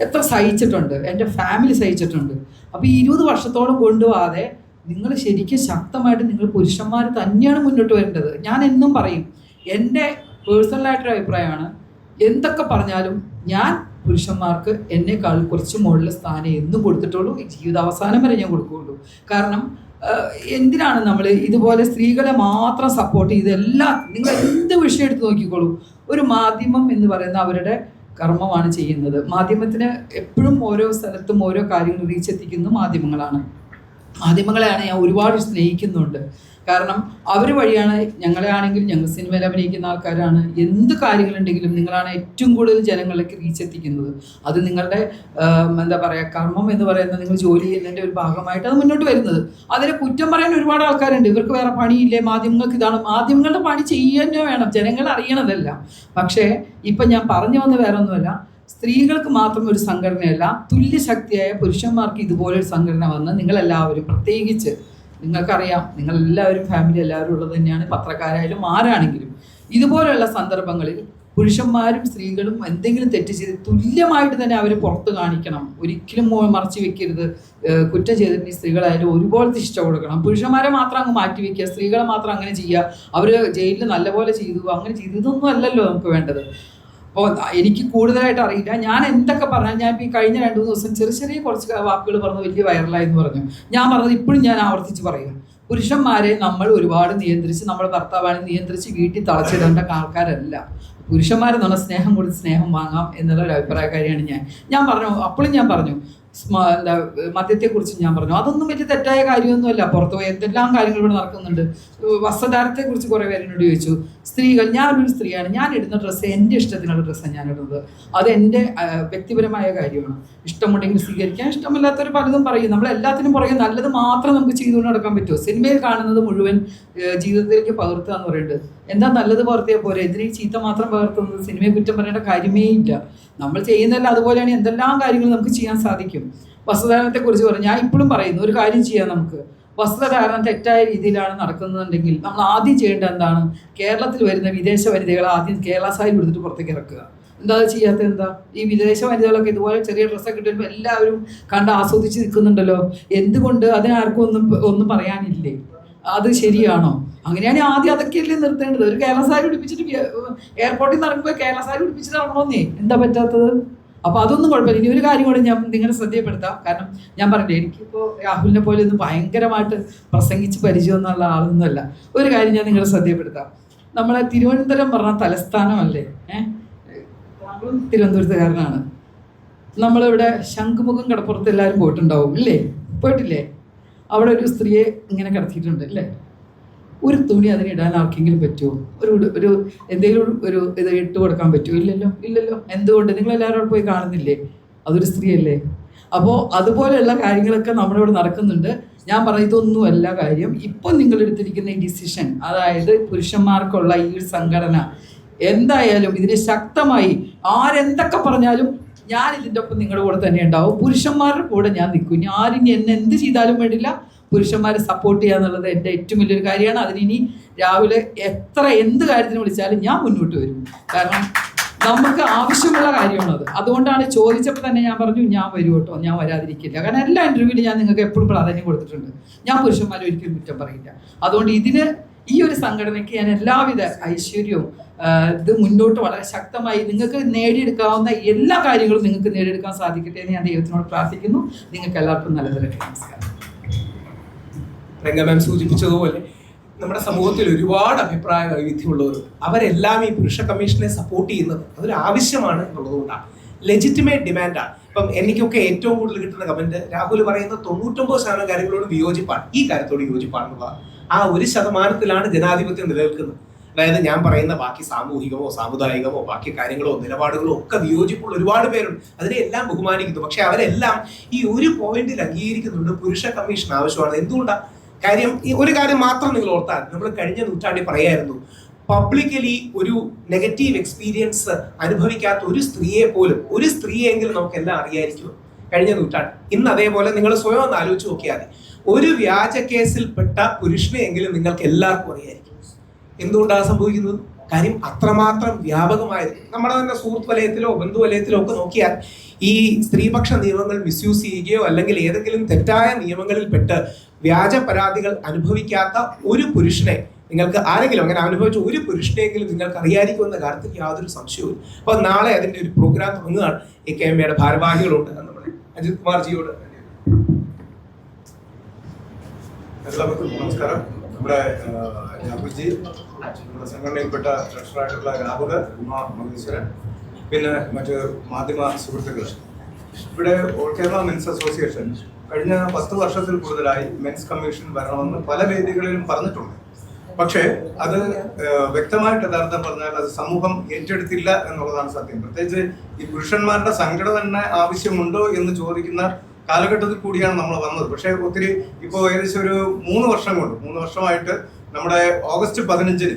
എത്ര സഹിച്ചിട്ടുണ്ട്, എൻ്റെ ഫാമിലി സഹിച്ചിട്ടുണ്ട്. അപ്പോൾ ഈ 20 വർഷത്തോളം കൊണ്ടുപോകാതെ നിങ്ങൾ ശരിക്കും ശക്തമായിട്ട് നിങ്ങൾ പുരുഷന്മാർ തന്നെയാണ് മുന്നോട്ട് വരേണ്ടത്. ഞാൻ എന്നും പറയും, എൻ്റെ പേഴ്സണലായിട്ടൊരു അഭിപ്രായമാണ്, എന്തൊക്കെ പറഞ്ഞാലും ഞാൻ പുരുഷന്മാർക്ക് എന്നെക്കാൾ കുറച്ച് മുകളിൽ സ്ഥാനം എന്നും കൊടുത്തിട്ടുള്ളൂ. ഈ ജീവിതാവസാനം വരെ ഞാൻ കൊടുക്കുകയുള്ളൂ. കാരണം എന്തിനാണ് നമ്മൾ ഇതുപോലെ സ്ത്രീകളെ മാത്രം സപ്പോർട്ട് ചെയ്ത് നിങ്ങൾ എന്ത് വിഷയം എടുത്ത് നോക്കിക്കോളൂ. ഒരു മാധ്യമം എന്ന് പറയുന്ന അവരുടെ കർമ്മമാണ് ചെയ്യുന്നത്. മാധ്യമത്തിന് എപ്പോഴും ഓരോ സ്ഥലത്തും ഓരോ കാര്യങ്ങൾ റീച്ച് എത്തിക്കുന്ന മാധ്യമങ്ങളാണ്. മാധ്യമങ്ങളെയാണ് ഞാൻ ഒരുപാട് സ്നേഹിക്കുന്നുണ്ട്. കാരണം അവർ വഴിയാണ് ഞങ്ങളെ ആണെങ്കിലും ഞങ്ങൾ സിനിമയിൽ അഭിനയിക്കുന്ന ആൾക്കാരാണ്. എന്ത് കാര്യങ്ങളുണ്ടെങ്കിലും നിങ്ങളാണ് ഏറ്റവും കൂടുതൽ ജനങ്ങളിലേക്ക് റീച്ച് എത്തിക്കുന്നത്. അത് നിങ്ങളുടെ എന്താ പറയുക കർമ്മം എന്ന് പറയുന്നത് നിങ്ങൾ ജോലി ചെയ്യുന്നതിൻ്റെ ഒരു ഭാഗമായിട്ട് അത് മുന്നോട്ട് വരുന്നത്. അതിനെ കുറ്റം പറയാൻ ഒരുപാട് ആൾക്കാരുണ്ട്. ഇവർക്ക് വേറെ പണിയില്ലേ, മാധ്യമങ്ങൾക്ക് ഇതാണ്. മാധ്യമങ്ങളുടെ പണി ചെയ്യാൻ വേണം, ജനങ്ങൾ അറിയണതല്ല. പക്ഷേ ഇപ്പം ഞാൻ പറഞ്ഞു വന്ന് വേറെ ഒന്നുമല്ല, സ്ത്രീകൾക്ക് മാത്രം ഒരു സംഘടനയല്ല, തുല്യശക്തിയായ പുരുഷന്മാർക്ക് ഇതുപോലൊരു സംഘടന വന്ന് നിങ്ങളെല്ലാവരും, പ്രത്യേകിച്ച് നിങ്ങൾക്കറിയാം നിങ്ങളെല്ലാവരും ഫാമിലി എല്ലാവരും ഉള്ളത് തന്നെയാണ്, പത്രക്കാരായാലും ആരാണെങ്കിലും, ഇതുപോലെയുള്ള സന്ദർഭങ്ങളിൽ പുരുഷന്മാരും സ്ത്രീകളും എന്തെങ്കിലും തെറ്റ് ചെയ്ത് തുല്യമായിട്ട് തന്നെ അവർ പുറത്ത് കാണിക്കണം. ഒരിക്കലും മറച്ചു വെക്കരുത്. കുറ്റം ചെയ്തിട്ടുണ്ടെങ്കിൽ സ്ത്രീകളായാലും ഒരുപോലെ ശിക്ഷ കൊടുക്കണം. പുരുഷന്മാരെ മാത്രം അങ്ങ് മാറ്റി വെക്കുക, സ്ത്രീകളെ മാത്രം അങ്ങനെ ചെയ്യുക, അവർ ജയിലിൽ നല്ലപോലെ ചെയ്തു അങ്ങനെ ചെയ്തു, ഇതൊന്നും അല്ലല്ലോ നമുക്ക് വേണ്ടത്. അപ്പോൾ എനിക്ക് കൂടുതലായിട്ട് അറിയില്ല. ഞാൻ എന്തൊക്കെ പറഞ്ഞാൽ, ഞാൻ ഇപ്പോൾ ഈ കഴിഞ്ഞ 2-3 ദിവസം ചെറിയ കുറച്ച് വാക്കുകൾ പറഞ്ഞ് വലിയ വൈറലായെന്ന് പറഞ്ഞു. ഞാൻ പറഞ്ഞത് ഇപ്പോഴും ഞാൻ ആവർത്തിച്ച് പറയുക, പുരുഷന്മാരെ നമ്മൾ ഒരുപാട് നിയന്ത്രിച്ച്, നമ്മുടെ ഭർത്താവാണ് നിയന്ത്രിച്ച് വീട്ടിൽ തളച്ചിടേണ്ട ആൾക്കാരല്ല. പുരുഷന്മാരെന്ന് പറഞ്ഞാൽ സ്നേഹം കൊടുത്ത് സ്നേഹം വാങ്ങാം എന്നുള്ള ഒരു അഭിപ്രായക്കാരിയാണ് ഞാൻ പറഞ്ഞു. അപ്പോഴും ഞാൻ പറഞ്ഞു എന്താ മദ്യത്തെക്കുറിച്ച് ഞാൻ പറഞ്ഞു, അതൊന്നും വലിയ തെറ്റായ കാര്യമൊന്നുമല്ല. പുറത്തു പോയി എന്തെല്ലാം കാര്യങ്ങൾ ഇവിടെ നടക്കുന്നുണ്ട്. വസ്ത്രധാരത്തെക്കുറിച്ച് കുറേ പേര് എന്നോട് ചോദിച്ചു. സ്ത്രീകൾ, ഞാനൊരു സ്ത്രീയാണ്, ഞാൻ ഇടുന്ന ഡ്രസ്സ് എൻ്റെ ഇഷ്ടത്തിനുള്ള ഡ്രസ്സാണ് ഞാൻ ഇടുന്നത്. അത് എൻ്റെ വ്യക്തിപരമായ കാര്യമാണ്. ഇഷ്ടമുണ്ടെങ്കിൽ സ്വീകരിക്കാൻ, ഇഷ്ടമില്ലാത്തവർ പലതും പറയും. നമ്മളെല്ലാത്തിനും പുറകെ നല്ലത് മാത്രം നമുക്ക് ചെയ്തുകൊണ്ട് നടക്കാൻ പറ്റുമോ? സിനിമയിൽ കാണുന്നത് മുഴുവൻ ജീവിതത്തിലേക്ക് പകർത്തുക എന്ന് പറയുന്നത് എന്താ? നല്ലത് പകർത്തിയാൽ പോരെ, എന്തിനീ ചീത്ത മാത്രം പകർത്തുന്നത്? സിനിമയെ കുറ്റം പറയേണ്ട കാര്യമേ ഇല്ല. നമ്മൾ ചെയ്യുന്നതല്ല അതുപോലെയാണ് എന്തെല്ലാം കാര്യങ്ങൾ നമുക്ക് ചെയ്യാൻ സാധിക്കും. വസ്ത്രധാരണത്തെക്കുറിച്ച് പറഞ്ഞു, ഞാൻ ഇപ്പോഴും പറയുന്നു ഒരു കാര്യം ചെയ്യാം നമുക്ക്. വസ്ത്രധാരണം തെറ്റായ രീതിയിലാണ് നടക്കുന്നുണ്ടെങ്കിൽ നമ്മൾ ആദ്യം ചെയ്യേണ്ടത് എന്താണ്? കേരളത്തിൽ വരുന്ന വിദേശ വനിതകളെ ആദ്യം കേരള സാരി കൊടുത്തിട്ട് പുറത്തേക്ക് ഇറക്കുക. എന്താ ചെയ്യാത്തത്? എന്താ ഈ വിദേശ വനിതകളൊക്കെ ഇതുപോലെ ചെറിയ ഡ്രസ്സൊക്കെ ഇട്ടുമ്പോൾ എല്ലാവരും കണ്ട് ആസ്വദിച്ച് നിൽക്കുന്നുണ്ടല്ലോ, എന്തുകൊണ്ട്? അതിനാർക്കും ഒന്നും പറയാനില്ലേ? അത് ശരിയാണോ? അങ്ങനെയാണെങ്കിൽ ആദ്യം അതൊക്കെയല്ലേ നിർത്തേണ്ടത്. ഒരു കേരള സാരി ഉടുപ്പിച്ചിട്ട് എയർപോർട്ടിൽ നിന്ന് ഇറങ്ങുമ്പോൾ കേരള സാരി ഉടുപ്പിച്ചിട്ട് ഇറങ്ങണമെന്നേ, എന്താ പറ്റാത്തത്? അപ്പോൾ അതൊന്നും കുഴപ്പമില്ല. ഇനി ഒരു കാര്യം കൂടെ ഞാൻ നിങ്ങളുടെ ശ്രദ്ധയപ്പെടുത്താം. കാരണം ഞാൻ പറഞ്ഞില്ലേ, എനിക്കിപ്പോൾ രാഹുലിനെ പോലെ ഒന്നും ഭയങ്കരമായിട്ട് പ്രസംഗിച്ച് പരിചയമൊന്നുള്ള ആളൊന്നുമല്ല. ഒരു കാര്യം ഞാൻ നിങ്ങളുടെ ശ്രദ്ധയപ്പെടുത്താം. നമ്മളെ തിരുവനന്തപുരം പറഞ്ഞ തലസ്ഥാനമല്ലേ? താങ്കളും തിരുവനന്തപുരത്തുകാരനാണ്. നമ്മളിവിടെ ശംഖുമുഖം കടപ്പുറത്ത് എല്ലാവരും പോയിട്ടുണ്ടാവും ഇല്ലേ? പോയിട്ടില്ലേ? അവിടെ ഒരു സ്ത്രീയെ ഇങ്ങനെ കിടത്തിയിട്ടുണ്ട് അല്ലേ? ഒരു തുണി അതിനിടാൻ ആർക്കെങ്കിലും പറ്റുമോ? ഒരു എന്തെങ്കിലും ഒരു ഇത് ഇട്ട് കൊടുക്കാൻ പറ്റുമോ? ഇല്ലല്ലോ. എന്തുകൊണ്ട്? നിങ്ങളെല്ലാവരും അവിടെ പോയി കാണുന്നില്ലേ? അതൊരു സ്ത്രീയല്ലേ? അപ്പോൾ അതുപോലെയുള്ള കാര്യങ്ങളൊക്കെ നമ്മുടെ ഇവിടെ നടക്കുന്നുണ്ട്. ഞാൻ പറഞ്ഞ ഇതൊന്നുമല്ല കാര്യം. ഇപ്പം നിങ്ങൾ എടുത്തിരിക്കുന്ന ഈ ഡിസിഷൻ, അതായത് പുരുഷന്മാർക്കുള്ള ഈ ഒരു സംഘടന, എന്തായാലും ഇതിനെ ശക്തമായി ആരെന്തൊക്കെ പറഞ്ഞാലും ഞാൻ ഇതിൻ്റെ ഒപ്പം നിങ്ങളുടെ കൂടെ തന്നെ ഉണ്ടാവും. പുരുഷന്മാരുടെ കൂടെ ഞാൻ നിൽക്കും. ഇനി ആരും എന്നെ എന്ത് ചെയ്താലും വേണ്ടില്ല, പുരുഷന്മാരെ സപ്പോർട്ട് ചെയ്യുക എന്നുള്ളത് എൻ്റെ ഏറ്റവും വലിയൊരു കാര്യമാണ്. അതിനി രാവിലെ എന്ത് കാര്യത്തിന് വിളിച്ചാലും ഞാൻ മുന്നോട്ട് വരും. കാരണം നമുക്ക് ആവശ്യമുള്ള കാര്യമാണത്. അതുകൊണ്ടാണ് ചോദിച്ചപ്പോൾ തന്നെ ഞാൻ പറഞ്ഞു ഞാൻ വരും കേട്ടോ, ഞാൻ വരാതിരിക്കില്ല. കാരണം എല്ലാ ഇൻ്റർവ്യൂവിലും ഞാൻ നിങ്ങൾക്ക് എപ്പോഴും പ്രാധാന്യം കൊടുത്തിട്ടുണ്ട്. ഞാൻ പുരുഷന്മാരെ ഒരിക്കലും കുറ്റം പറയില്ല. അതുകൊണ്ട് ഈ ഒരു സംഘടനയ്ക്ക് ഞാൻ എല്ലാവിധ ഐശ്വര്യവും ഇത് മുന്നോട്ട് വളരെ ശക്തമായി നിങ്ങൾക്ക് നേടിയെടുക്കാവുന്ന എല്ലാ കാര്യങ്ങളും നിങ്ങൾക്ക് നേടിയെടുക്കാൻ സാധിക്കട്ടെ എന്ന് ഞാൻ ദൈവത്തിനോട് പ്രാർത്ഥിക്കുന്നു. നിങ്ങൾക്ക് എല്ലാവർക്കും നല്ലത്. നമസ്കാരം. രംഗ മാം സൂചിപ്പിച്ചതുപോലെ നമ്മുടെ സമൂഹത്തിൽ ഒരുപാട് അഭിപ്രായ വൈവിധ്യമുള്ളവർ, അവരെല്ലാം ഈ പുരുഷ കമ്മീഷനെ സപ്പോർട്ട് ചെയ്യുന്നത് അതൊരു ആവശ്യമാണ് എന്നുള്ളതുകൊണ്ടാണ്. ലെജിറ്റിമേറ്റ് ഡിമാൻഡാണ്. ഇപ്പം എനിക്കൊക്കെ ഏറ്റവും കൂടുതൽ കിട്ടുന്ന കമന്റ്, രാഹുൽ പറയുന്ന 99% കാര്യങ്ങളോട് വിയോജിപ്പാണ്, ഈ കാര്യത്തോട് യോജിപ്പാണെന്നുള്ളതാണ്. ആ 1% ജനാധിപത്യം നിലനിൽക്കുന്നത്. അതായത് ഞാൻ പറയുന്ന ബാക്കി സാമൂഹികമോ സാമുദായികമോ ബാക്കി കാര്യങ്ങളോ നിലപാടുകളോ ഒക്കെ വിയോജിപ്പുള്ള ഒരുപാട് പേരുണ്ട്. അതിനെ എല്ലാം ബഹുമാനിക്കുന്നു. പക്ഷെ അവരെല്ലാം ഈ ഒരു പോയിന്റിൽ അംഗീകരിക്കുന്നുണ്ട്, പുരുഷ കമ്മീഷൻ ആവശ്യമാണ്. എന്തുകൊണ്ടാണ്? കാര്യം ഈ ഒരു കാര്യം മാത്രം നിങ്ങൾ ഓർത്താൽ, നമ്മൾ കഴിഞ്ഞ നൂറ്റാണ്ടിൽ പറയായിരുന്നു, പബ്ലിക്കലി ഒരു നെഗറ്റീവ് എക്സ്പീരിയൻസ് അനുഭവിക്കാത്ത ഒരു സ്ത്രീയെ പോലും, ഒരു സ്ത്രീയെങ്കിലും നമുക്ക് എല്ലാം അറിയായിരിക്കും കഴിഞ്ഞ നൂറ്റാണ്ട്. ഇന്ന് അതേപോലെ നിങ്ങൾ സ്വയം ഒന്ന് ആലോചിച്ച് നോക്കിയാൽ മതി, ഒരു വ്യാജ കേസിൽപ്പെട്ട പുരുഷനെയെങ്കിലും നിങ്ങൾക്ക് എല്ലാവർക്കും അറിയായിരിക്കും. എന്തുകൊണ്ടാണ് സംഭവിക്കുന്നത്? കാര്യം അത്രമാത്രം വ്യാപകമായത്. നമ്മുടെ തന്നെ സുഹൃത്ത് വലയത്തിലോ ബന്ധുവലയത്തിലോ ഒക്കെ നോക്കിയാൽ ഈ സ്ത്രീപക്ഷ നിയമങ്ങൾ മിസ്യൂസ് ചെയ്യുകയോ അല്ലെങ്കിൽ ഏതെങ്കിലും തെറ്റായ നിയമങ്ങളിൽ പെട്ട് വ്യാജ പരാതികൾ അനുഭവിക്കാത്ത ഒരു പുരുഷനെ നിങ്ങൾക്ക് ആരെങ്കിലും അങ്ങനെ അനുഭവിച്ച ഒരു പുരുഷനെങ്കിലും നിങ്ങൾക്ക് അറിയാതിരിക്കുമെന്ന കാര്യത്തിൽ യാതൊരു സംശയവും. അപ്പോൾ നാളെ അതിൻ്റെ ഒരു പ്രോഗ്രാം തുടങ്ങുകയാണ്. AKMയുടെ ഭാരവാഹികളുണ്ട്. നമ്മുടെ അജിത് കുമാർജിയോട്. എല്ലാവർക്കും നമസ്കാരം. നമ്മുടെ രാഹുൽജി, നമ്മുടെ സംഘടനയിൽപ്പെട്ട ട്രഷറായിട്ടുള്ള രാഹുൽ, ഉമാ മഹേശ്വരൻ, പിന്നെ മറ്റ് മാധ്യമ സുഹൃത്തുക്കൾ, ഇവിടെ ഓൾ കേരള മെൻസ് അസോസിയേഷൻ കഴിഞ്ഞ 10 വർഷത്തിൽ കൂടുതലായി മെൻസ് കമ്മീഷൻ വരണമെന്ന് പല വേദികളിലും പറഞ്ഞിട്ടുണ്ട്. പക്ഷേ അത് വ്യക്തമായിട്ട് യഥാർത്ഥം പറഞ്ഞാൽ അത് സമൂഹം ഏറ്റെടുത്തില്ല എന്നുള്ളതാണ് സത്യം. പ്രത്യേകിച്ച് ഈ പുരുഷന്മാരുടെ സംഘടന തന്നെ ആവശ്യമുണ്ടോ എന്ന് ചോദിക്കുന്ന കാലഘട്ടത്തിൽ കൂടിയാണ് നമ്മൾ വന്നത്. പക്ഷേ ഒത്തിരി ഇപ്പോൾ ഏകദേശം ഒരു 3 വർഷമായിട്ട് നമ്മുടെ ഓഗസ്റ്റ് 15-ന്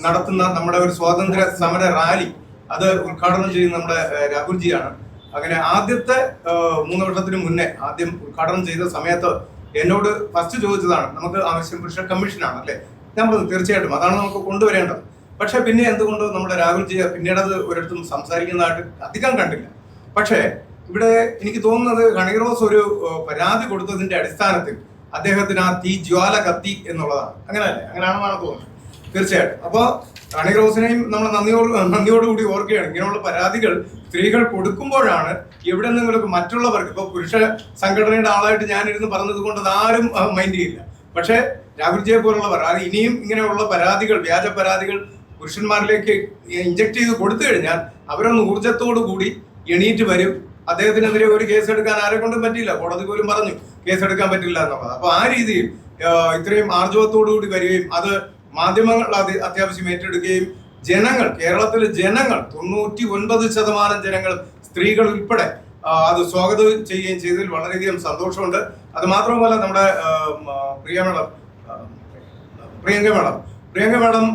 നടത്തുന്ന നമ്മുടെ ഒരു സ്വാതന്ത്ര്യ സമര റാലി അത് ഉദ്ഘാടനം ചെയ്യുന്ന നമ്മുടെ രാഹുൽജിയാണ്. അങ്ങനെ ആദ്യത്തെ 3 വർഷത്തിന് മുന്നേ ആദ്യം ഉദ്ഘാടനം ചെയ്ത സമയത്ത് എന്നോട് ഫസ്റ്റ് ചോദിച്ചതാണ്, നമുക്ക് ആവശ്യം പുരുഷ കമ്മീഷനാണ് അല്ലേ? ഞാൻ പറഞ്ഞു തീർച്ചയായിട്ടും അതാണ് നമുക്ക് കൊണ്ടുവരേണ്ടത്. പക്ഷെ പിന്നെ എന്തുകൊണ്ട് നമ്മുടെ രാഹുൽജി പിന്നീട് അത് ഒരിടത്തും സംസാരിക്കുന്നതായിട്ട് അധികം കണ്ടില്ല. പക്ഷേ ഇവിടെ എനിക്ക് തോന്നുന്നത് ഹണിറോസ് ഒരു പരാതി കൊടുത്തതിന്റെ അടിസ്ഥാനത്തിൽ അദ്ദേഹത്തിന് ആ തീ ജ്വാല കത്തി എന്നുള്ളതാണ്. അങ്ങനെയല്ലേ? അങ്ങനെയാണെന്നാണ് തോന്നുന്നത്. തീർച്ചയായിട്ടും. അപ്പോൾ ഹണിറോസിനെയും നമ്മൾ നന്ദിയോടുകൂടി ഓർക്കുകയാണ്. ഇങ്ങനെയുള്ള പരാതികൾ സ്ത്രീകൾ കൊടുക്കുമ്പോഴാണ് എവിടെ നിന്നെങ്കിലും മറ്റുള്ളവർക്ക്, ഇപ്പൊ പുരുഷ സംഘടനയുടെ ആളായിട്ട് ഞാനിരുന്ന് പറഞ്ഞത് കൊണ്ട് അതാരും മൈൻഡ് ചെയ്യില്ല. പക്ഷേ രാഹുൽജിയെ പോലുള്ളവർ അത് ഇനിയും ഇങ്ങനെയുള്ള പരാതികൾ, വ്യാജ പരാതികൾ പുരുഷന്മാരിലേക്ക് ഇഞ്ചക്ട് ചെയ്ത് കൊടുത്തു കഴിഞ്ഞാൽ അവരൊന്ന് ഊർജത്തോടു കൂടി എണീറ്റ് വരും. അദ്ദേഹത്തിനെതിരെ ഒരു കേസ് എടുക്കാൻ ആരെ കൊണ്ടും പറ്റില്ല. കോടതി പോലും പറഞ്ഞു കേസെടുക്കാൻ പറ്റില്ല എന്നുള്ളത്. അപ്പൊ ആ രീതിയിൽ ഇത്രയും ആർജവത്തോടു കൂടി വരികയും അത് മാധ്യമങ്ങൾ അത്യാവശ്യം ഏറ്റെടുക്കുകയും ജനങ്ങൾ, കേരളത്തിലെ ജനങ്ങൾ 99% ജനങ്ങൾ, സ്ത്രീകൾ ഉൾപ്പെടെ അത് സ്വാഗതം ചെയ്യുകയും ചെയ്തതിൽ വളരെയധികം സന്തോഷമുണ്ട്. അത് മാത്രമല്ല നമ്മുടെ പ്രിയങ്ക മാഡം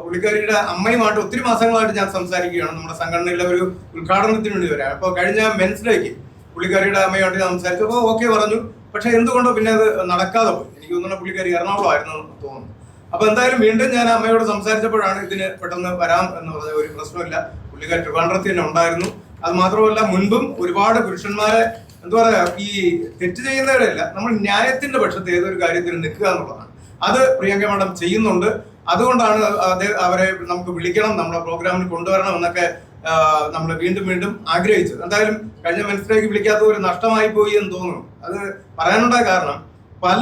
പുള്ളിക്കാരിയുടെ അമ്മയുമായിട്ട് ഒത്തിരി മാസങ്ങളായിട്ട് ഞാൻ സംസാരിക്കുകയാണ്. നമ്മുടെ സംഘടനയിലെ ഒരു ഉദ്ഘാടനത്തിന് വേണ്ടി വരാം. അപ്പോൾ കഴിഞ്ഞ മെൻസ് ഡേക്ക് പുള്ളിക്കാരിയുടെ അമ്മയുമായിട്ട് ഞാൻ സംസാരിച്ചു. അപ്പോൾ ഓക്കെ പറഞ്ഞു. പക്ഷെ എന്തുകൊണ്ടോ പിന്നെ അത് നടക്കാതെ പോയി. എനിക്ക് തോന്നുന്ന പുള്ളിക്കാരി എറണാകുളമായിരുന്നു തോന്നുന്നു. അപ്പൊ എന്തായാലും വീണ്ടും ഞാൻ അമ്മയോട് സംസാരിച്ചപ്പോഴാണ് ഇതിന് പെട്ടെന്ന് വരാം എന്ന് പറഞ്ഞ ഒരു പ്രശ്നമില്ല, പുള്ളിക്കാരി ട്രിവാൻഡ്രത്തിൽ തന്നെ ഉണ്ടായിരുന്നു. അത് മാത്രമല്ല മുൻപും ഒരുപാട് പുരുഷന്മാരെ എന്താ പറയാ ഈ തെറ്റ് ചെയ്യുന്നവരല്ല, നമ്മൾ ന്യായത്തിന്റെ പക്ഷത്ത് ഏതൊരു കാര്യത്തിന് നിൽക്കുക എന്നുള്ളതാണ്. അത് പ്രിയങ്ക മാഡം ചെയ്യുന്നുണ്ട്. അതുകൊണ്ടാണ് അവരെ നമുക്ക് വിളിക്കണം, നമ്മുടെ പ്രോഗ്രാമിന് കൊണ്ടുവരണം എന്നൊക്കെ നമ്മൾ വീണ്ടും ആഗ്രഹിച്ചത്. എന്തായാലും കഴിഞ്ഞ മനസ്സിലേക്ക് വിളിക്കാത്ത ഒരു നഷ്ടമായി പോയി എന്ന് തോന്നുന്നു. അത് പറയാനുണ്ടായ കാരണം പല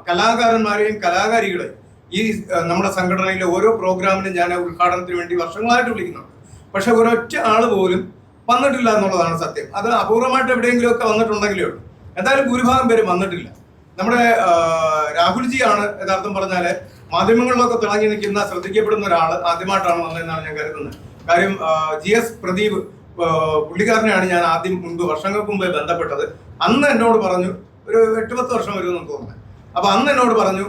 കലാകാരന്മാരെയും കലാകാരികളെയും ഈ നമ്മുടെ സംഘടനയിലെ ഓരോ പ്രോഗ്രാമിനും ഞാൻ ഉദ്ഘാടനത്തിന് വേണ്ടി വർഷങ്ങളായിട്ട് വിളിക്കുന്നുണ്ട്. പക്ഷെ ഒരൊറ്റ ആള് പോലും വന്നിട്ടില്ല എന്നുള്ളതാണ് സത്യം. അത് അപൂർവമായിട്ട് എവിടെയെങ്കിലും ഒക്കെ വന്നിട്ടുണ്ടെങ്കിലേ ഉള്ളൂ. എന്തായാലും ഭൂരിഭാഗം പേരും വന്നിട്ടില്ല. നമ്മുടെ രാഹുൽജിയാണ് യഥാർത്ഥം പറഞ്ഞാല് മാധ്യമങ്ങളിലൊക്കെ തിളങ്ങി നിൽക്കുന്ന, ശ്രദ്ധിക്കപ്പെടുന്ന ഒരാൾ ആദ്യമായിട്ടാണ് വന്നതെന്നാണ് ഞാൻ കരുതുന്നത്. കാര്യം GS പ്രദീപ് പുള്ളിക്കാരനെയാണ് ഞാൻ മുൻപ് വർഷങ്ങൾക്ക് മുമ്പേ ബന്ധപ്പെട്ടത്. അന്ന് എന്നോട് പറഞ്ഞു, ഒരു 8-10 വർഷം വരുമെന്ന് തോന്നുന്നത്. അപ്പൊ അന്ന് എന്നോട് പറഞ്ഞു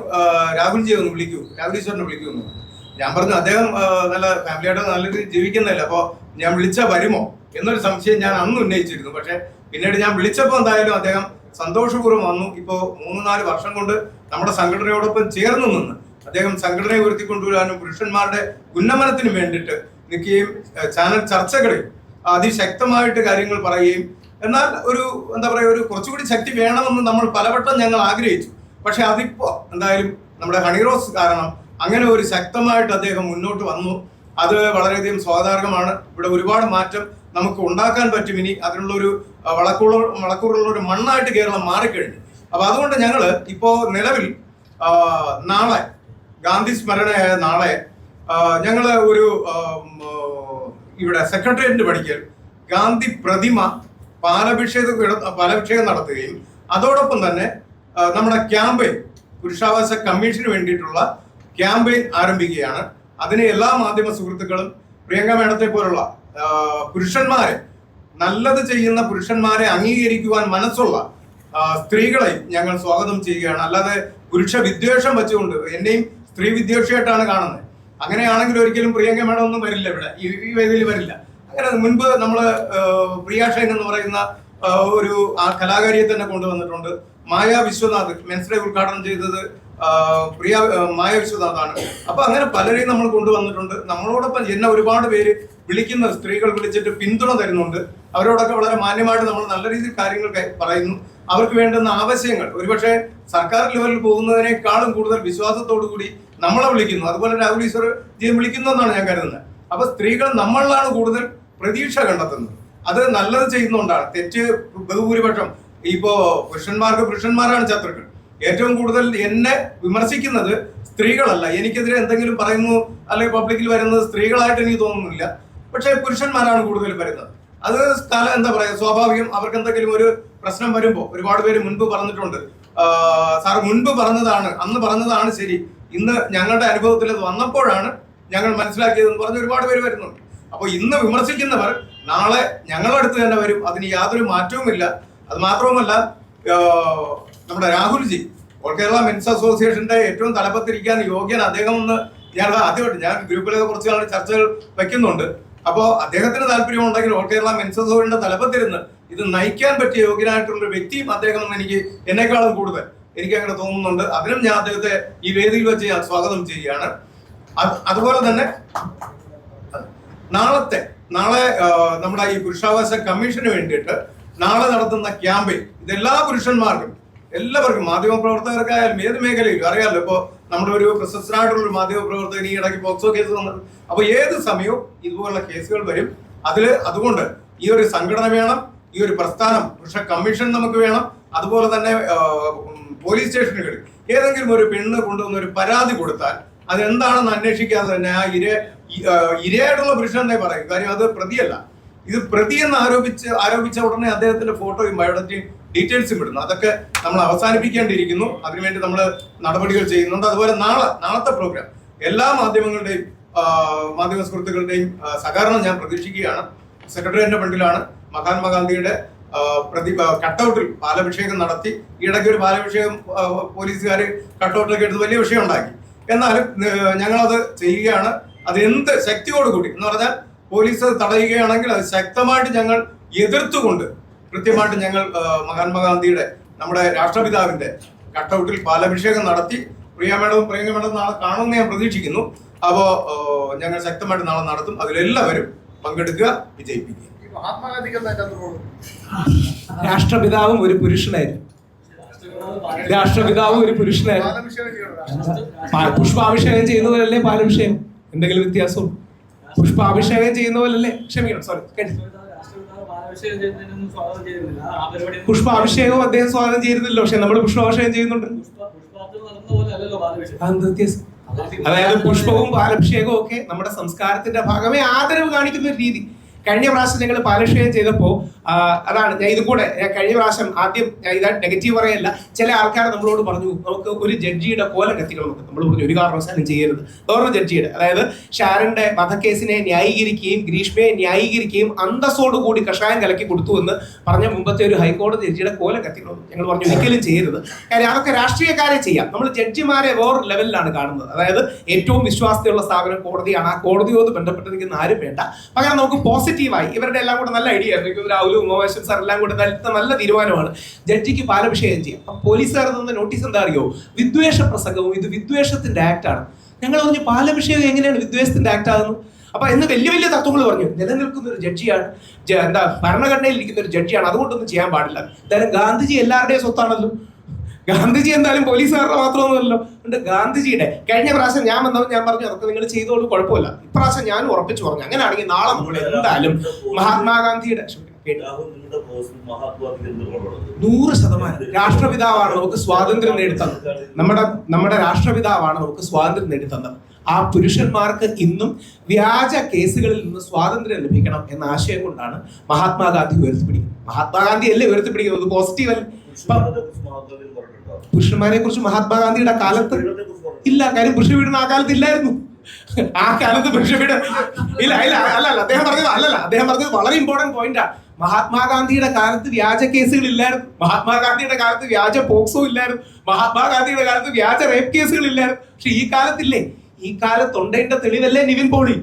രാഹുൽജിയെ ഒന്ന് വിളിക്കൂ, രാഹുലീശ്വരനെ വിളിക്കൂ എന്ന് പറഞ്ഞു. ഞാൻ പറഞ്ഞു അദ്ദേഹം നല്ല ഫാമിലിയായിട്ട് നല്ല രീതിയിൽ ജീവിക്കുന്നില്ല, അപ്പൊ ഞാൻ വിളിച്ചാൽ വരുമോ എന്നൊരു സംശയം ഞാൻ അന്ന് ഉന്നയിച്ചിരുന്നു. പക്ഷെ പിന്നീട് ഞാൻ വിളിച്ചപ്പോൾ എന്തായാലും അദ്ദേഹം സന്തോഷപൂർവ്വം വന്നു. ഇപ്പോൾ 3-4 വർഷം കൊണ്ട് നമ്മുടെ സംഘടനയോടൊപ്പം ചേർന്ന് നിന്ന് അദ്ദേഹം സംഘടനയെ ഉയർത്തിക്കൊണ്ടുവരാനും പുരുഷന്മാരുടെ ഉന്നമനത്തിനും വേണ്ടിയിട്ട് നിൽക്കുകയും ചാനൽ ചർച്ചകളിൽ അതിശക്തമായിട്ട് കാര്യങ്ങൾ പറയുകയും, എന്നാൽ ഒരു എന്താ പറയുക, ഒരു കുറച്ചുകൂടി ശക്തി വേണമെന്ന് നമ്മൾ പലവട്ടം ഞങ്ങൾ ആഗ്രഹിച്ചു. പക്ഷെ അതിപ്പോ എന്തായാലും നമ്മുടെ ഹണിറോസ് കാരണം അങ്ങനെ ഒരു ശക്തമായിട്ട് അദ്ദേഹം മുന്നോട്ട് വന്നു. അത് വളരെയധികം സ്വാഗതാർഹമാണ്. ഇവിടെ ഒരുപാട് മാറ്റം നമുക്ക് ഉണ്ടാക്കാൻ പറ്റും. ഇനി അതിനുള്ള ഒരു വളക്കൂറുള്ള ഒരു മണ്ണായിട്ട് കേരളം മാറിക്കഴിഞ്ഞു. അപ്പൊ അതുകൊണ്ട് ഞങ്ങൾ ഇപ്പോ നിലവിൽ നാളെ ഗാന്ധി സ്മരണയായ നാളെ ഞങ്ങൾ ഒരു ഇവിടെ സെക്രട്ടേറിയറ്റിന്റെ പടിക്കൽ ഗാന്ധി പ്രതിമ പാലഭിഷേകം നടത്തുകയും അതോടൊപ്പം തന്നെ നമ്മുടെ ക്യാമ്പയിൻ, പുരുഷാവകാശ കമ്മീഷന് വേണ്ടിയിട്ടുള്ള ക്യാമ്പയിൻ ആരംഭിക്കുകയാണ്. അതിന് എല്ലാ മാധ്യമ സുഹൃത്തുക്കളും പ്രിയങ്ക മേഡത്തെ പോലുള്ള പുരുഷന്മാരെ, നല്ലത് ചെയ്യുന്ന പുരുഷന്മാരെ അംഗീകരിക്കുവാൻ മനസ്സുള്ള സ്ത്രീകളെ ഞങ്ങൾ സ്വാഗതം ചെയ്യുകയാണ്. അല്ലാതെ പുരുഷ വിദ്വേഷം വെച്ചുകൊണ്ട് എന്നെയും സ്ത്രീ വിദ്വേഷമായിട്ടാണ് കാണുന്നത്. അങ്ങനെയാണെങ്കിൽ ഒരിക്കലും പ്രിയങ്ക മേഡം ഒന്നും വരില്ല, ഇവിടെ ഈ വേദിയിൽ വരില്ല. അങ്ങനെ മുൻപ് നമ്മള് പ്രിയ ഷൈൻ എന്ന് പറയുന്ന ഒരു കലാകാരിയെ തന്നെ കൊണ്ടുവന്നിട്ടുണ്ട്. മായ വിശ്വനാഥ് മെൻസ് ഡേ ഉദ്ഘാടനം ചെയ്തത് മായ വിശ്വനാഥാണ്. അപ്പൊ അങ്ങനെ പലരെയും നമ്മൾ കൊണ്ടുവന്നിട്ടുണ്ട്. നമ്മളോടൊപ്പം എന്നെ ഒരുപാട് പേര് വിളിക്കുന്ന സ്ത്രീകൾ വിളിച്ചിട്ട് പിന്തുണ തരുന്നുണ്ട്. അവരോടൊക്കെ വളരെ മാന്യമായിട്ട് നമ്മൾ നല്ല രീതിയിൽ കാര്യങ്ങൾ പറയുന്നു. അവർക്ക് വേണ്ടുന്ന ആവശ്യങ്ങൾ ഒരുപക്ഷെ സർക്കാർ ലെവലിൽ പോകുന്നതിനേക്കാളും കൂടുതൽ വിശ്വാസത്തോടു കൂടി നമ്മളെ വിളിക്കുന്നു. അതുപോലെ രാഹുൽ ഈശ്വർ ജിയെ വിളിക്കുന്നു എന്നാണ് ഞാൻ കരുതുന്നത്. അപ്പൊ സ്ത്രീകൾ നമ്മളിലാണ് കൂടുതൽ പ്രതീക്ഷ കണ്ടെത്തുന്നത്. അത് നല്ലത് ചെയ്യുന്നതുകൊണ്ടാണ്. തെറ്റ് ബഹുഭൂരിപക്ഷം ഇപ്പോ പുരുഷന്മാരാണ് ശത്രുക്കൾ. ഏറ്റവും കൂടുതൽ എന്നെ വിമർശിക്കുന്നത് സ്ത്രീകളല്ല. എനിക്കെതിരെ എന്തെങ്കിലും പറയുന്നു അല്ലെങ്കിൽ പബ്ലിക്കിൽ വരുന്നത് സ്ത്രീകളായിട്ട് എനിക്ക് തോന്നുന്നില്ല. പക്ഷെ പുരുഷന്മാരാണ് കൂടുതൽ വരുന്നത്. അത് എന്താ പറയാ, സ്വാഭാവികം. അവർക്ക് എന്തെങ്കിലും ഒരു പ്രശ്നം വരുമ്പോൾ ഒരുപാട് പേര് മുൻപ് പറഞ്ഞിട്ടുണ്ട്, സാർ മുൻപ് പറഞ്ഞതാണ്, അന്ന് പറഞ്ഞതാണ് ശരി, ഇന്ന് ഞങ്ങളുടെ അനുഭവത്തിൽ അത് വന്നപ്പോഴാണ് ഞങ്ങൾ മനസ്സിലാക്കിയതെന്ന് പറഞ്ഞ് ഒരുപാട് പേര് വരുന്നുണ്ട്. അപ്പോൾ ഇന്ന് വിമർശിക്കുന്നവർ നാളെ ഞങ്ങളുടെ അടുത്ത് തന്നെ വരും, അതിന് യാതൊരു മാറ്റവുമില്ല. അത് മാത്രവുമല്ല, നമ്മുടെ രാഹുൽജി ഓൾ കേരള മെൻസ് അസോസിയേഷന്റെ ഏറ്റവും തലപ്പത്തിരിക്കാൻ യോഗ്യൻ അദ്ദേഹം എന്ന് ഞാൻ ഗ്രൂപ്പിലൊക്കെ കുറച്ച് നാൾ ചർച്ചകൾ വെക്കുന്നുണ്ട്. അപ്പോൾ അദ്ദേഹത്തിന് താല്പര്യമുണ്ടെങ്കിൽ ഓൾ കേരള മെൻസ് അസോസിയേഷന്റെ തലപ്പത്തിരുന്ന് ഇത് നയിക്കാൻ പറ്റിയ യോഗ്യനായിട്ടുള്ള ഒരു വ്യക്തിയും അദ്ദേഹം എന്ന് എന്നെക്കാളും കൂടുതൽ എനിക്ക് അങ്ങനെ തോന്നുന്നുണ്ട്. അതിനും ഞാൻ അദ്ദേഹത്തെ ഈ വേദിയിൽ വെച്ച് ഞാൻ സ്വാഗതം ചെയ്യുകയാണ്. അതുപോലെ തന്നെ നാളെ നമ്മുടെ ഈ പുരുഷാവകാശ കമ്മീഷന് വേണ്ടിയിട്ട് നാളെ നടത്തുന്ന ക്യാമ്പയിൻ ഇതെല്ലാ പുരുഷന്മാർക്കും, എല്ലാവർക്കും, മാധ്യമപ്രവർത്തകർക്കായാലും ഏത് മേഖലയിലും അറിയാമല്ലോ. ഇപ്പോൾ നമ്മുടെ ഒരു പ്രശസ്തനായിട്ടുള്ള ഒരു മാധ്യമപ്രവർത്തകൻ ഈ ഇടയ്ക്ക് പോക്സോ കേസ് വന്നത്. അപ്പോൾ ഏത് സമയവും ഇതുപോലുള്ള കേസുകൾ വരും. അതുകൊണ്ട് ഈ ഒരു സംഘടന വേണം, ഈ ഒരു പ്രസ്ഥാനം, പുരുഷ കമ്മീഷൻ നമുക്ക് വേണം. അതുപോലെ തന്നെ പോലീസ് സ്റ്റേഷനുകളിൽ ഏതെങ്കിലും ഒരു പെണ്ണ് കൊണ്ടുവന്ന ഒരു പരാതി കൊടുത്താൽ അതെന്താണെന്ന് അന്വേഷിക്കാതെ തന്നെ ആ ഇരയായിട്ടുള്ള പുരുഷൻ എന്നേ പറയും. കാര്യം അത് പ്രതിയല്ല, ഇത് പ്രതിയെന്ന് ആരോപിച്ച ഉടനെ അദ്ദേഹത്തിന്റെ ഫോട്ടോയും ബയോഡാറ്റയും ഡീറ്റെയിൽസും ഇടുന്നു. അതൊക്കെ നമ്മൾ അവസാനിപ്പിക്കേണ്ടിയിരിക്കുന്നു. അതിനുവേണ്ടി നമ്മൾ നടപടികൾ ചെയ്യുന്നുണ്ട്. അതുപോലെ നാളത്തെ പ്രോഗ്രാം എല്ലാ മാധ്യമ സുഹൃത്തുക്കളുടെയും സഹകരണം ഞാൻ പ്രതീക്ഷിക്കുകയാണ്. സെക്രട്ടേറിയറ്റിന്റെ ഫണ്ടിലാണ് മഹാത്മാഗാന്ധിയുടെ കട്ടൗട്ടിൽ പാലഭിഷേകം നടത്തി. ഈയിടയ്ക്ക് ഒരു പാലഭിഷേകം പോലീസുകാർ കട്ടൗട്ടിലൊക്കെ എടുത്ത് വലിയ വിഷയം ഉണ്ടാക്കി. എന്നാലും ഞങ്ങളത് ചെയ്യുകയാണ്. അത് എന്ത് ശക്തിയോടുകൂടി എന്ന് പറഞ്ഞാൽ പോലീസ് തടയുകയാണെങ്കിൽ അത് ശക്തമായിട്ട് ഞങ്ങൾ എതിർത്തുകൊണ്ട് കൃത്യമായിട്ട് ഞങ്ങൾ മഹാത്മാഗാന്ധിയുടെ, നമ്മുടെ രാഷ്ട്രപിതാവിന്റെ കട്ടൗട്ടിൽ പാലഭിഷേകം നടത്തി. പ്രിയങ്ക മേഡം നാളെ കാണുമെന്ന് ഞാൻ പ്രതീക്ഷിക്കുന്നു. അപ്പോൾ ഞങ്ങൾ ശക്തമായിട്ട് നാളെ നടത്തും. അതിലെല്ലാവരും പങ്കെടുക്കുക, വിജയിപ്പിക്കുക. രാഷ്ട്രപിതാവും ഒരു പുരുഷനായിരുന്നു. പുഷ്പാഭിഷേകം ചെയ്യുന്ന പോലല്ലേ പാലഭിഷേകം? എന്തെങ്കിലും വ്യത്യാസവും? പുഷ്പാഭിഷേകം ചെയ്യുന്ന പോലല്ലേ? ക്ഷമിക്കണം, സോറി. പുഷ്പാഭിഷേകവും അദ്ദേഹം സ്വാഗതം ചെയ്യുന്നില്ലോ, പക്ഷെ നമ്മൾ പുഷ്പാഭിഷേകം ചെയ്യുന്നുണ്ട്. അതായത് പുഷ്പവും പാലഭിഷേകവും ഒക്കെ നമ്മുടെ സംസ്കാരത്തിന്റെ ഭാഗമേ ആദരവ് കാണിക്കുന്ന ഒരു രീതി. കഴിഞ്ഞ പ്രാവശ്യം ഞങ്ങൾ പാലഭിഷേകം ചെയ്തപ്പോൾ അതാണ് ഞാൻ കഴിഞ്ഞ പ്രാവശ്യം ആദ്യം ഞാൻ ഇതായിട്ട് നെഗറ്റീവ് പറയല്ല, ചില ആൾക്കാർ നമ്മളോട് പറഞ്ഞു നമുക്ക് ഒരു ജഡ്ജിയുടെ കോലം കത്തിക്കണം. നമ്മൾ പറഞ്ഞു ഒരു കാരണവശാലും ചെയ്യരുത്. വേറൊരു ജഡ്ജിയുടെ, അതായത് ഷാരന്റെ വധക്കേസിനെ ന്യായീകരിക്കുകയും ഗ്രീഷ്മയെ ന്യായീകരിക്കുകയും അന്തസ്സോടുകൂടി കഷായം കലക്കി കൊടുത്തു എന്ന് പറഞ്ഞ മുമ്പത്തെ ഒരു ഹൈക്കോടതി ജഡ്ജിയുടെ കോലം കത്തിക്കണം. ഞങ്ങൾ പറഞ്ഞു ഒരിക്കലും ചെയ്യരുത്. കാര്യം അതൊക്കെ രാഷ്ട്രീയക്കാരെ ചെയ്യാം. നമ്മൾ ജഡ്ജിമാരെ വേറൊരു ലെവലിലാണ് കാണുന്നത്. അതായത് ഏറ്റവും വിശ്വാസതയുള്ള സ്ഥാപനം കോടതിയാണ്. ആ കോടതിയോട് ബന്ധപ്പെട്ടിരിക്കുന്ന ആരും വേണ്ട. പകരം നമുക്ക് പോസിറ്റീവായി ഇവരുടെ എല്ലാം കൂടെ നല്ല ഐഡിയ ആയിരുന്നു. രാഹുലും ഉമാവേശൻ സാർ എല്ലാം കൂടെ നല്ല തീരുമാനമാണ് ജഡ്ജിക്ക് പാലഭിഷേകം ചെയ്യാം. അപ്പൊ പോലീസുകാർ തന്ന നോട്ടീസ് എന്താ അറിയോ? വിദ്വേഷ പ്രസംഗവും, ഇത് വിദ്വേഷത്തിന്റെ ആക്ട് ആണ്. ഞങ്ങൾ പറഞ്ഞു പാലഭിഷേകം എങ്ങനെയാണ് വിദ്വേഷത്തിന്റെ ആക്ട് ആകുന്നത്? അപ്പൊ എന്ന് വലിയ വലിയ തത്വങ്ങൾ പറഞ്ഞു. നിലനിൽക്കുന്ന ഒരു ജഡ്ജിയാണ്, ഭരണഘടനയിൽ ഇരിക്കുന്ന ഒരു ജഡ്ജിയാണ്, അതുകൊണ്ടൊന്നും ചെയ്യാൻ പാടില്ല. എന്തായാലും ഗാന്ധിജി എല്ലാവരുടെയും സ്വത്താണല്ലോ. ഗാന്ധിജി എന്തായാലും പോലീസുകാരുടെ മാത്രമൊന്നുമല്ലോ. ഉണ്ട് ഗാന്ധിജിയുടെ. കഴിഞ്ഞ പ്രാവശ്യം ഞാൻ വന്നപ്പോൾ ഞാൻ പറഞ്ഞു അതൊക്കെ നിങ്ങൾ ചെയ്തോളൂ, കുഴപ്പമില്ല. ഇപ്രാവശ്യം ഞാൻ ഉറപ്പിച്ചു പറഞ്ഞു അങ്ങനെയാണെങ്കിൽ നാളെ നമ്മൾ എന്തായാലും മഹാത്മാഗാന്ധിയുടെ 100% രാഷ്ട്രപിതാവാണ് നമുക്ക് സ്വാതന്ത്ര്യം നേടിത്തന്നത്. നമ്മുടെ രാഷ്ട്രപിതാവാണ് നമുക്ക് സ്വാതന്ത്ര്യം നേടിത്തന്നത്. ആ പുരുഷന്മാർക്ക് ഇന്നും വ്യാജ കേസുകളിൽ നിന്ന് സ്വാതന്ത്ര്യം ലഭിക്കണം എന്ന ആശയം കൊണ്ടാണ് മഹാത്മാഗാന്ധി ഉയർത്തിപ്പിടിക്കുന്നത്. മഹാത്മാഗാന്ധി അല്ലേ ഉയർത്തിപ്പിടിക്കുന്നത്? പോസിറ്റീവ് അല്ലേ? പുരുഷന്മാരെ കുറിച്ച് മഹാത്മാഗാന്ധിയുടെ കാലത്ത് ഇല്ല. കാര്യം പുരുഷ വീടിന് ആ കാലത്ത് ഇല്ലായിരുന്നു. ആ കാലത്ത് പുരുഷ വീട് ഇല്ല. അദ്ദേഹം പറഞ്ഞത് വളരെ ഇമ്പോർട്ടന്റ് പോയിന്റാ. മഹാത്മാഗാന്ധിയുടെ കാലത്ത് വ്യാജ കേസുകൾ ഇല്ലായിരുന്നു. മഹാത്മാഗാന്ധിയുടെ കാലത്ത് വ്യാജ പോക്സോ ഇല്ലായിരുന്നു. മഹാത്മാഗാന്ധിയുടെ കാലത്ത് വ്യാജ റേപ്പ് കേസുകൾ ഇല്ലായിരുന്നു. പക്ഷെ ഈ കാലത്തില്ലേ? ഈ കാലത്തുണ്ടതിന്റെ തെളിവല്ലേ നിവിൻ പോളി?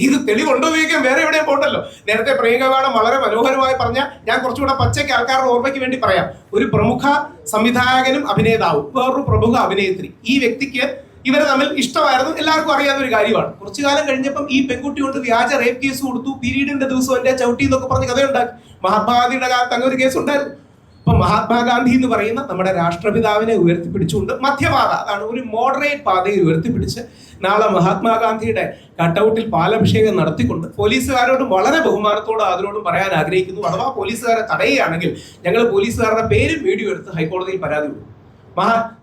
ഇത് തെളിവുണ്ടോ ഉപയോഗിക്കാൻ വേറെ എവിടെയും പോട്ടല്ലോ. നേരത്തെ പ്രിയങ്ക മേഡം വളരെ മനോഹരമായി പറഞ്ഞ, ഞാൻ കുറച്ചുകൂടെ പച്ചയ്ക്ക് ആൾക്കാരുടെ ഓർമ്മയ്ക്ക് വേണ്ടി പറയാം. ഒരു പ്രമുഖ സംവിധായകനും അഭിനേതാവും, വേറൊരു പ്രമുഖ അഭിനേത്രി. ഈ വ്യക്തിക്ക് ഇവരെ തമ്മിൽ ഇഷ്ടമായിരുന്നു, എല്ലാവർക്കും അറിയാവുന്ന ഒരു കാര്യമാണ്. കുറച്ചു കാലം കഴിഞ്ഞപ്പം ഈ പെൺകുട്ടി കൊണ്ട് വ്യാജ റേപ്പ് കേസ് കൊടുത്തു. പീരീഡിന്റെ ദിവസം എന്റെ ചവിട്ടി എന്നൊക്കെ പറഞ്ഞ് കഥയുണ്ടാക്കി. മഹാത്മാഗാന്ധിയുടെ കാലത്ത് അങ്ങനെ ഒരു കേസ് ഉണ്ടായിരുന്നു. അപ്പൊ മഹാത്മാഗാന്ധി എന്ന് പറയുന്ന നമ്മുടെ രാഷ്ട്രപിതാവിനെ ഉയർത്തിപ്പിടിച്ചുകൊണ്ട് മധ്യപാത, അതാണ് ഒരു മോഡറേറ്റ് പാതയിൽ ഉയർത്തിപ്പിടിച്ച് നാളെ മഹാത്മാഗാന്ധിയുടെ കട്ടൗട്ടിൽ പാലഭിഷേകം നടത്തിക്കൊണ്ട് പോലീസുകാരോട് വളരെ ബഹുമാനത്തോട് അതിനോടും പറയാൻ ആഗ്രഹിക്കുന്നു. അഥവാ പോലീസുകാരെ തടയുകയാണെങ്കിൽ ഞങ്ങൾ പോലീസുകാരുടെ പേരും വീഡിയോ എടുത്ത് ഹൈക്കോടതിയിൽ പരാതി കൊടുക്കും.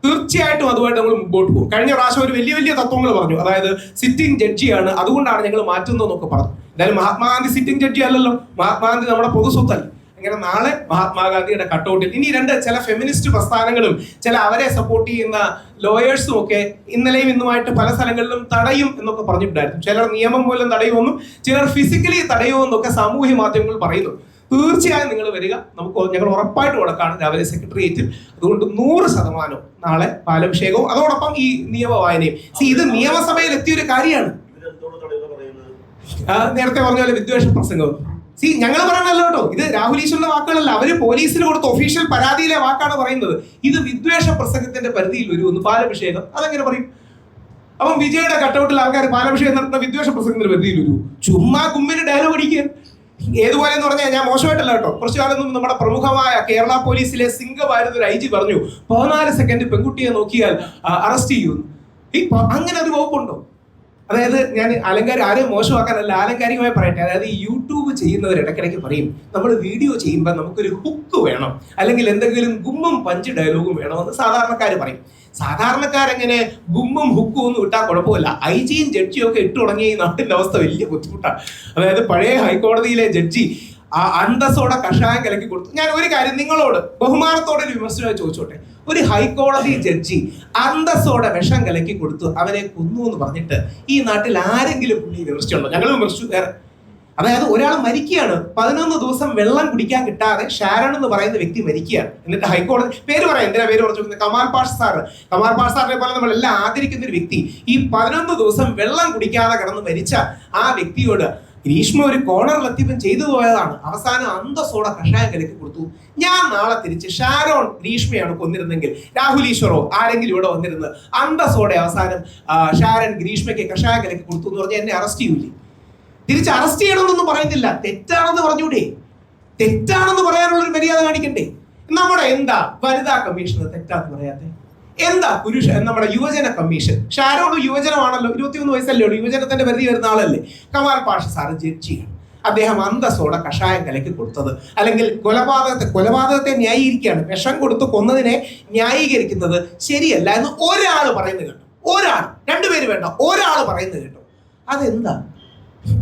തീർച്ചയായിട്ടും അതുമായിട്ട് നമ്മൾ മുമ്പോട്ട് പോകും. കഴിഞ്ഞ പ്രാവശ്യം ഒരു വലിയ വലിയ തത്വങ്ങൾ പറഞ്ഞു. അതായത് സിറ്റിംഗ് ജഡ്ജിയാണ്, അതുകൊണ്ടാണ് ഞങ്ങൾ മാറ്റുന്നതെന്നൊക്കെ പറഞ്ഞു. എന്തായാലും മഹാത്മാഗാന്ധി സിറ്റിംഗ് ജഡ്ജി അല്ലല്ലോ, മഹാത്മാഗാന്ധി നമ്മുടെ പൊതു സ്വത്തല്ല. അങ്ങനെ നാളെ മഹാത്മാഗാന്ധിയുടെ കട്ടൗട്ടിൽ ഇനി ചില ഫെമിനിസ്റ്റ് പ്രസ്ഥാനങ്ങളും ചില അവരെ സപ്പോർട്ട് ചെയ്യുന്ന ലോയേഴ്സും ഒക്കെ ഇന്നലെയും ഇന്നുമായിട്ട് പല സ്ഥലങ്ങളിലും തടയും എന്നൊക്കെ പറഞ്ഞിട്ടുണ്ടായിരുന്നു. ചിലർ നിയമം മൂലം തടയുമെന്നും ചിലർ ഫിസിക്കലി തടയുമെന്നൊക്കെ സാമൂഹ്യ മാധ്യമങ്ങൾ പറയുന്നു. തീർച്ചയായും നിങ്ങൾ വരിക, ഞങ്ങൾ ഉറപ്പായിട്ട് കൊടുക്കാണ് രാവിലെ സെക്രട്ടേറിയറ്റിൽ. അതുകൊണ്ട് 100% നാളെ പാലഭിഷേകവും അതോടൊപ്പം ഈ നിയമ വായനയും. ഇത് നിയമസഭയിൽ എത്തിയൊരു കാര്യമാണ്. നേരത്തെ പറഞ്ഞ പോലെ വിദ്വേഷ പ്രസംഗവും ഞങ്ങൾ പറയണല്ലോ കേട്ടോ, ഇത് രാഹുൽ ഈശ്വറിന്റെ വാക്കുകളല്ല, അവര് പോലീസിന് കൊടുത്ത ഒഫീഷ്യൽ പരാതിയിലെ വാക്കാണ് പറയുന്നത്. ഇത് വിദ്വേഷ പ്രസംഗത്തിന്റെ പരിധിയിൽ വരുമെന്ന്. പാലഭിഷേകം അതെങ്ങനെ പറയും? അപ്പം വിജയുടെ കട്ടൗട്ടിൽ ആൾക്കാർ പാലഭിഷേകം നടത്തുന്ന വിദ്വേഷ പ്രസംഗത്തിന്റെ പരിധിയിൽ വരൂ? ചുമ്മാ കുമ്മിന് ഡയലോഗ് അടിക്കുക. ഏതുപോലെ എന്ന് പറഞ്ഞാൽ ഞാൻ മോശമായിട്ടല്ല കേട്ടോ, കുറച്ചു കാലം മുമ്പ് നമ്മുടെ പ്രമുഖമായ കേരള പോലീസിലെ സിംഗമായിരുന്ന ഒരു IG പറഞ്ഞു 14 സെക്കൻഡ് പെൺകുട്ടിയെ നോക്കിയാൽ അറസ്റ്റ് ചെയ്യുന്നു. അങ്ങനെ ഒരു വകുപ്പുണ്ടോ? അതായത് ഞാൻ ആരെയും മോശമാക്കാനല്ല, ആലങ്കാരികമായി പറയട്ടെ. അതായത് ഈ യൂട്യൂബ് ചെയ്യുന്നവർ ഇടയ്ക്കിടയ്ക്ക് പറയും നമ്മൾ വീഡിയോ ചെയ്യുമ്പോൾ നമുക്കൊരു ഹുക്ക് വേണം, അല്ലെങ്കിൽ എന്തെങ്കിലും ഗുമ്മും പഞ്ച് ഡയലോഗും വേണമെന്ന് സാധാരണക്കാർ പറയും. സാധാരണക്കാരെങ്ങനെ ഗുമ്മും ഹുക്കും ഒന്നും ഇട്ടാൽ കുഴപ്പമില്ല. IG-യും ജഡ്ജിയും ഒക്കെ ഇട്ടു തുടങ്ങിയ ഈ നാട്ടിന്റെ അവസ്ഥ വലിയ ബുദ്ധിമുട്ടാണ്. അതായത് പഴയ ഹൈക്കോടതിയിലെ ജഡ്ജി അന്തസ്സോടെ കഷായം കലക്കി കൊടുത്തു. ഞാൻ ഒരു കാര്യം നിങ്ങളോട് ബഹുമാനത്തോടെ ഒരു വിമർശനമായി ചോദിച്ചോട്ടെ. ഒരു ഹൈക്കോടതി ജഡ്ജി അന്തസ്സോടെ വിഷം കലക്കി കൊടുത്തു, അവനെ കൊന്നു എന്ന് പറഞ്ഞിട്ട് ഈ നാട്ടിൽ ആരെങ്കിലും പുള്ളി വിമർശിച്ചുണ്ടോ? ഞങ്ങൾ വിമർശിച്ചു വേറെ. അതായത് ഒരാൾ മരിക്കുകയാണ്, 11 ദിവസം വെള്ളം കുടിക്കാൻ കിട്ടാതെ ഷാരൺ എന്ന് പറയുന്ന വ്യക്തി മരിക്കുകയാണ്. എന്നിട്ട് ഹൈക്കോടതി പേര് പറയാം, എന്തിനാ പേര് പറഞ്ഞു? കമാൽ പാഷ സാറിനെ പോലെ നമ്മളെല്ലാം ആദരിക്കുന്ന ഒരു വ്യക്തി ഈ 11 ദിവസം വെള്ളം കുടിക്കാതെ കിടന്ന് മരിച്ച ആ വ്യക്തിയോട് ഗ്രീഷ്മ ഒരു കോർണറിലെത്തിയപ്പം ചെയ്തു പോയതാണ്. അവസാനം അന്തസ്സോടെ കഷായം കലക്കി കൊടുത്തു. ഞാൻ നാളെ തിരിച്ച് ഷാരോൺ ഗ്രീഷ്മയാണ് കൊന്നിരുന്നെങ്കിൽ രാഹുൽ ഈശ്വറോ ആരെങ്കിലും ഇവിടെ വന്നിരുന്ന് അന്തസ്സോടെ അവസാനം ഷാരൺ ഗ്രീഷ്മയ്ക്ക് കഷായം കലക്കി കൊടുത്തു എന്ന് പറഞ്ഞാൽ എന്നെ അറസ്റ്റ് ചെയ്യൂലേ? തിരിച്ച് അറസ്റ്റ് ചെയ്യണമെന്നൊന്നും പറയുന്നില്ല. തെറ്റാണെന്ന് പറഞ്ഞൂടെ? തെറ്റാണെന്ന് പറയാനുള്ളൊരു മര്യാദ കാണിക്കണ്ടേ? നമ്മുടെ എന്താ വനിതാ കമ്മീഷൻ തെറ്റാന്ന് പറയാത്തെ? എന്താ നമ്മുടെ യുവജന കമ്മീഷൻ? ഷാരോൺ യുവജനമാണല്ലോ, 21 വയസ്സല്ലേ ഉള്ളൂ, യുവജനത്തിന്റെ പരിധി വരുന്ന ആളല്ലേ. കമാൽ പാഷ സാറ് ജഡ്ജിയാണ്. അദ്ദേഹം അന്തസ്സോടെ കഷായം കലക്കി കൊടുത്തത്, അല്ലെങ്കിൽ കൊലപാതകത്തെ ന്യായീകരിക്കുകയാണ്, വിഷം കൊടുത്ത് കൊന്നതിനെ ന്യായീകരിക്കുന്നത് ശരിയല്ല എന്ന് ഒരാൾ പറയുന്നത് കേട്ടോ. ഒരാൾ, 2 പേര് വേണ്ട, ഒരാൾ പറയുന്നത് കേട്ടോ. അതെന്താ?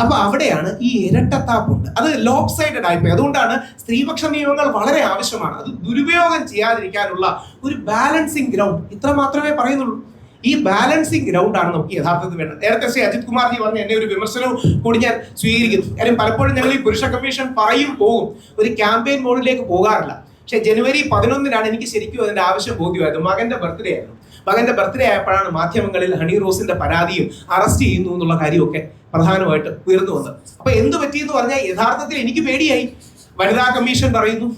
അപ്പൊ അവിടെയാണ് ഈ ഇരട്ടത്താപ്പുണ്ട്. അത് ലോപ്പ് സൈഡഡ് ആയിപ്പോയി. അതുകൊണ്ടാണ് സ്ത്രീപക്ഷ നിയമങ്ങൾ വളരെ ആവശ്യമാണ്. അത് ദുരുപയോഗം ചെയ്യാതിരിക്കാനുള്ള ഒരു ബാലൻസിങ് ഗ്രൗണ്ട്, ഇത്ര മാത്രമേ പറയുന്നുള്ളൂ. ഈ ബാലൻസിങ് ഗ്രൗണ്ട് ആണ് നമുക്ക് യഥാർത്ഥത്തിൽ വേണ്ടത്. നേരത്തെ ശ്രീ അജിത് കുമാർജി പറഞ്ഞ എന്നെ ഒരു വിമർശനവും കൂടി ഞാൻ സ്വീകരിക്കുന്നു. കാര്യം പലപ്പോഴും ഞങ്ങൾ ഈ പുരുഷ കമ്മീഷൻ പോകും, ഒരു ക്യാമ്പയിൻ മോഡിലേക്ക് പോകാറില്ല. പക്ഷെ ജനുവരി 11-നാണ് എനിക്ക് ശരിക്കും അതിന്റെ ആവശ്യം ബോധ്യമായത്. മകന്റെ ബർത്ത്ഡേ ആയിരുന്നു. മകന്റെ ബർത്ത്ഡേ ആയപ്പോഴാണ് മാധ്യമങ്ങളിൽ ഹണി റോസിന്റെ പരാതിയും അറസ്റ്റ് ചെയ്യുന്നു എന്നുള്ള കാര്യമൊക്കെ പ്രധാനമായിട്ട് ഉയർന്നു വന്നത്. അപ്പൊ എന്ത് പറ്റിയെന്ന് പറഞ്ഞാൽ യഥാർത്ഥത്തിൽ എനിക്ക് പേടിയായി. വനിതാ കമ്മീഷൻ പറയുന്നു,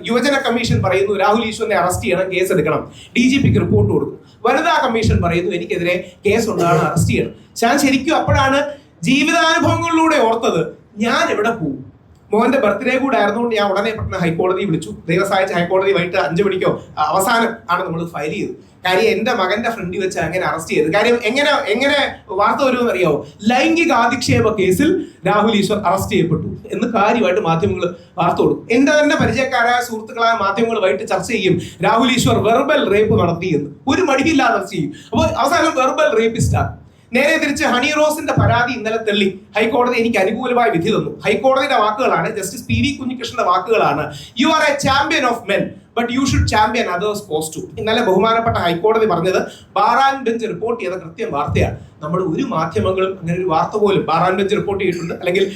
യുവജന കമ്മീഷൻ പറയുന്നു രാഹുൽ ഈശ്വറിനെ അറസ്റ്റ് ചെയ്യണം, കേസ് എടുക്കണം, DGPക്ക് റിപ്പോർട്ട് കൊടുക്കും. വനിതാ കമ്മീഷൻ പറയുന്നു എനിക്കെതിരെ കേസ് ഉണ്ടാണ്, അറസ്റ്റ് ചെയ്യണം. ഞാൻ ശരിക്കും അപ്പോഴാണ് ജീവിതാനുഭവങ്ങളിലൂടെ ഓർത്തത്, ഞാൻ എവിടെ പോകും? മോഹന്റെ ബർത്ത്ഡേ കൂടെ ആയിരുന്നുകൊണ്ട് ഞാൻ ഉടനെ പെട്ടെന്ന് ഹൈക്കോടതി വിളിച്ചു. ദൈവം സഹായിച്ച ഹൈക്കോടതി വൈകിട്ട് 5 മണിക്കോ അവസാനം ആണ് നമ്മൾ ഫയൽ ചെയ്തത്. കാര്യം എന്റെ മകന്റെ ഫ്രണ്ടിൽ വെച്ച് അങ്ങനെ അറസ്റ്റ് ചെയ്തത്. കാര്യം എങ്ങനെ വാർത്ത വരുമെന്ന് അറിയാവോ? ലൈംഗിക അധിക്ഷേപ കേസിൽ രാഹുൽ ഈശ്വർ അറസ്റ്റ് ചെയ്യപ്പെട്ടു എന്ന് കാര്യമായിട്ട് മാധ്യമങ്ങൾ വാർത്ത കൊടുക്കും. എന്റെ തന്നെ പരിചയക്കാരായ സുഹൃത്തുക്കളായ മാധ്യമങ്ങൾ വൈകിട്ട് ചർച്ച ചെയ്യും രാഹുൽ ഈശ്വർ വെർബൽ റേപ്പ് നടത്തി എന്ന്. ഒരു മടിയില്ലാതെ ചർച്ച ചെയ്യും. അപ്പോൾ അവസാനം വെർബൽ റേപ്പിസ്റ്റാണ്. നേരെ തിരിച്ച് ഹണി റോസിന്റെ പരാതി ഇന്നലെ തള്ളി ഹൈക്കോടതി എനിക്ക് അനുകൂലമായ വിധി തന്നു. ഹൈക്കോടതിയുടെ വാക്കുകളാണ്, ജസ്റ്റിസ് PV കുഞ്ഞികൃഷ്ണന്റെ വാക്കുകളാണ്. You are a champion of men but you should champion others post too. ഇന്നലെ ബഹുമാനപ്പെട്ട ഹൈക്കോടതി പറഞ്ഞത് ബാറാൻ ബെഞ്ച് റിപ്പോർട്ട് ചെയ്ത കൃത്യം വാർത്തയാണ്. നമ്മൾ ഒരു മാധ്യമങ്ങളും അങ്ങനെ ഒരു വാർത്ത പോലും ബാറാൻ ബെഞ്ച് റിപ്പോർട്ട് ചെയ്തിട്ടുണ്ട്, അല്ലെങ്കിൽ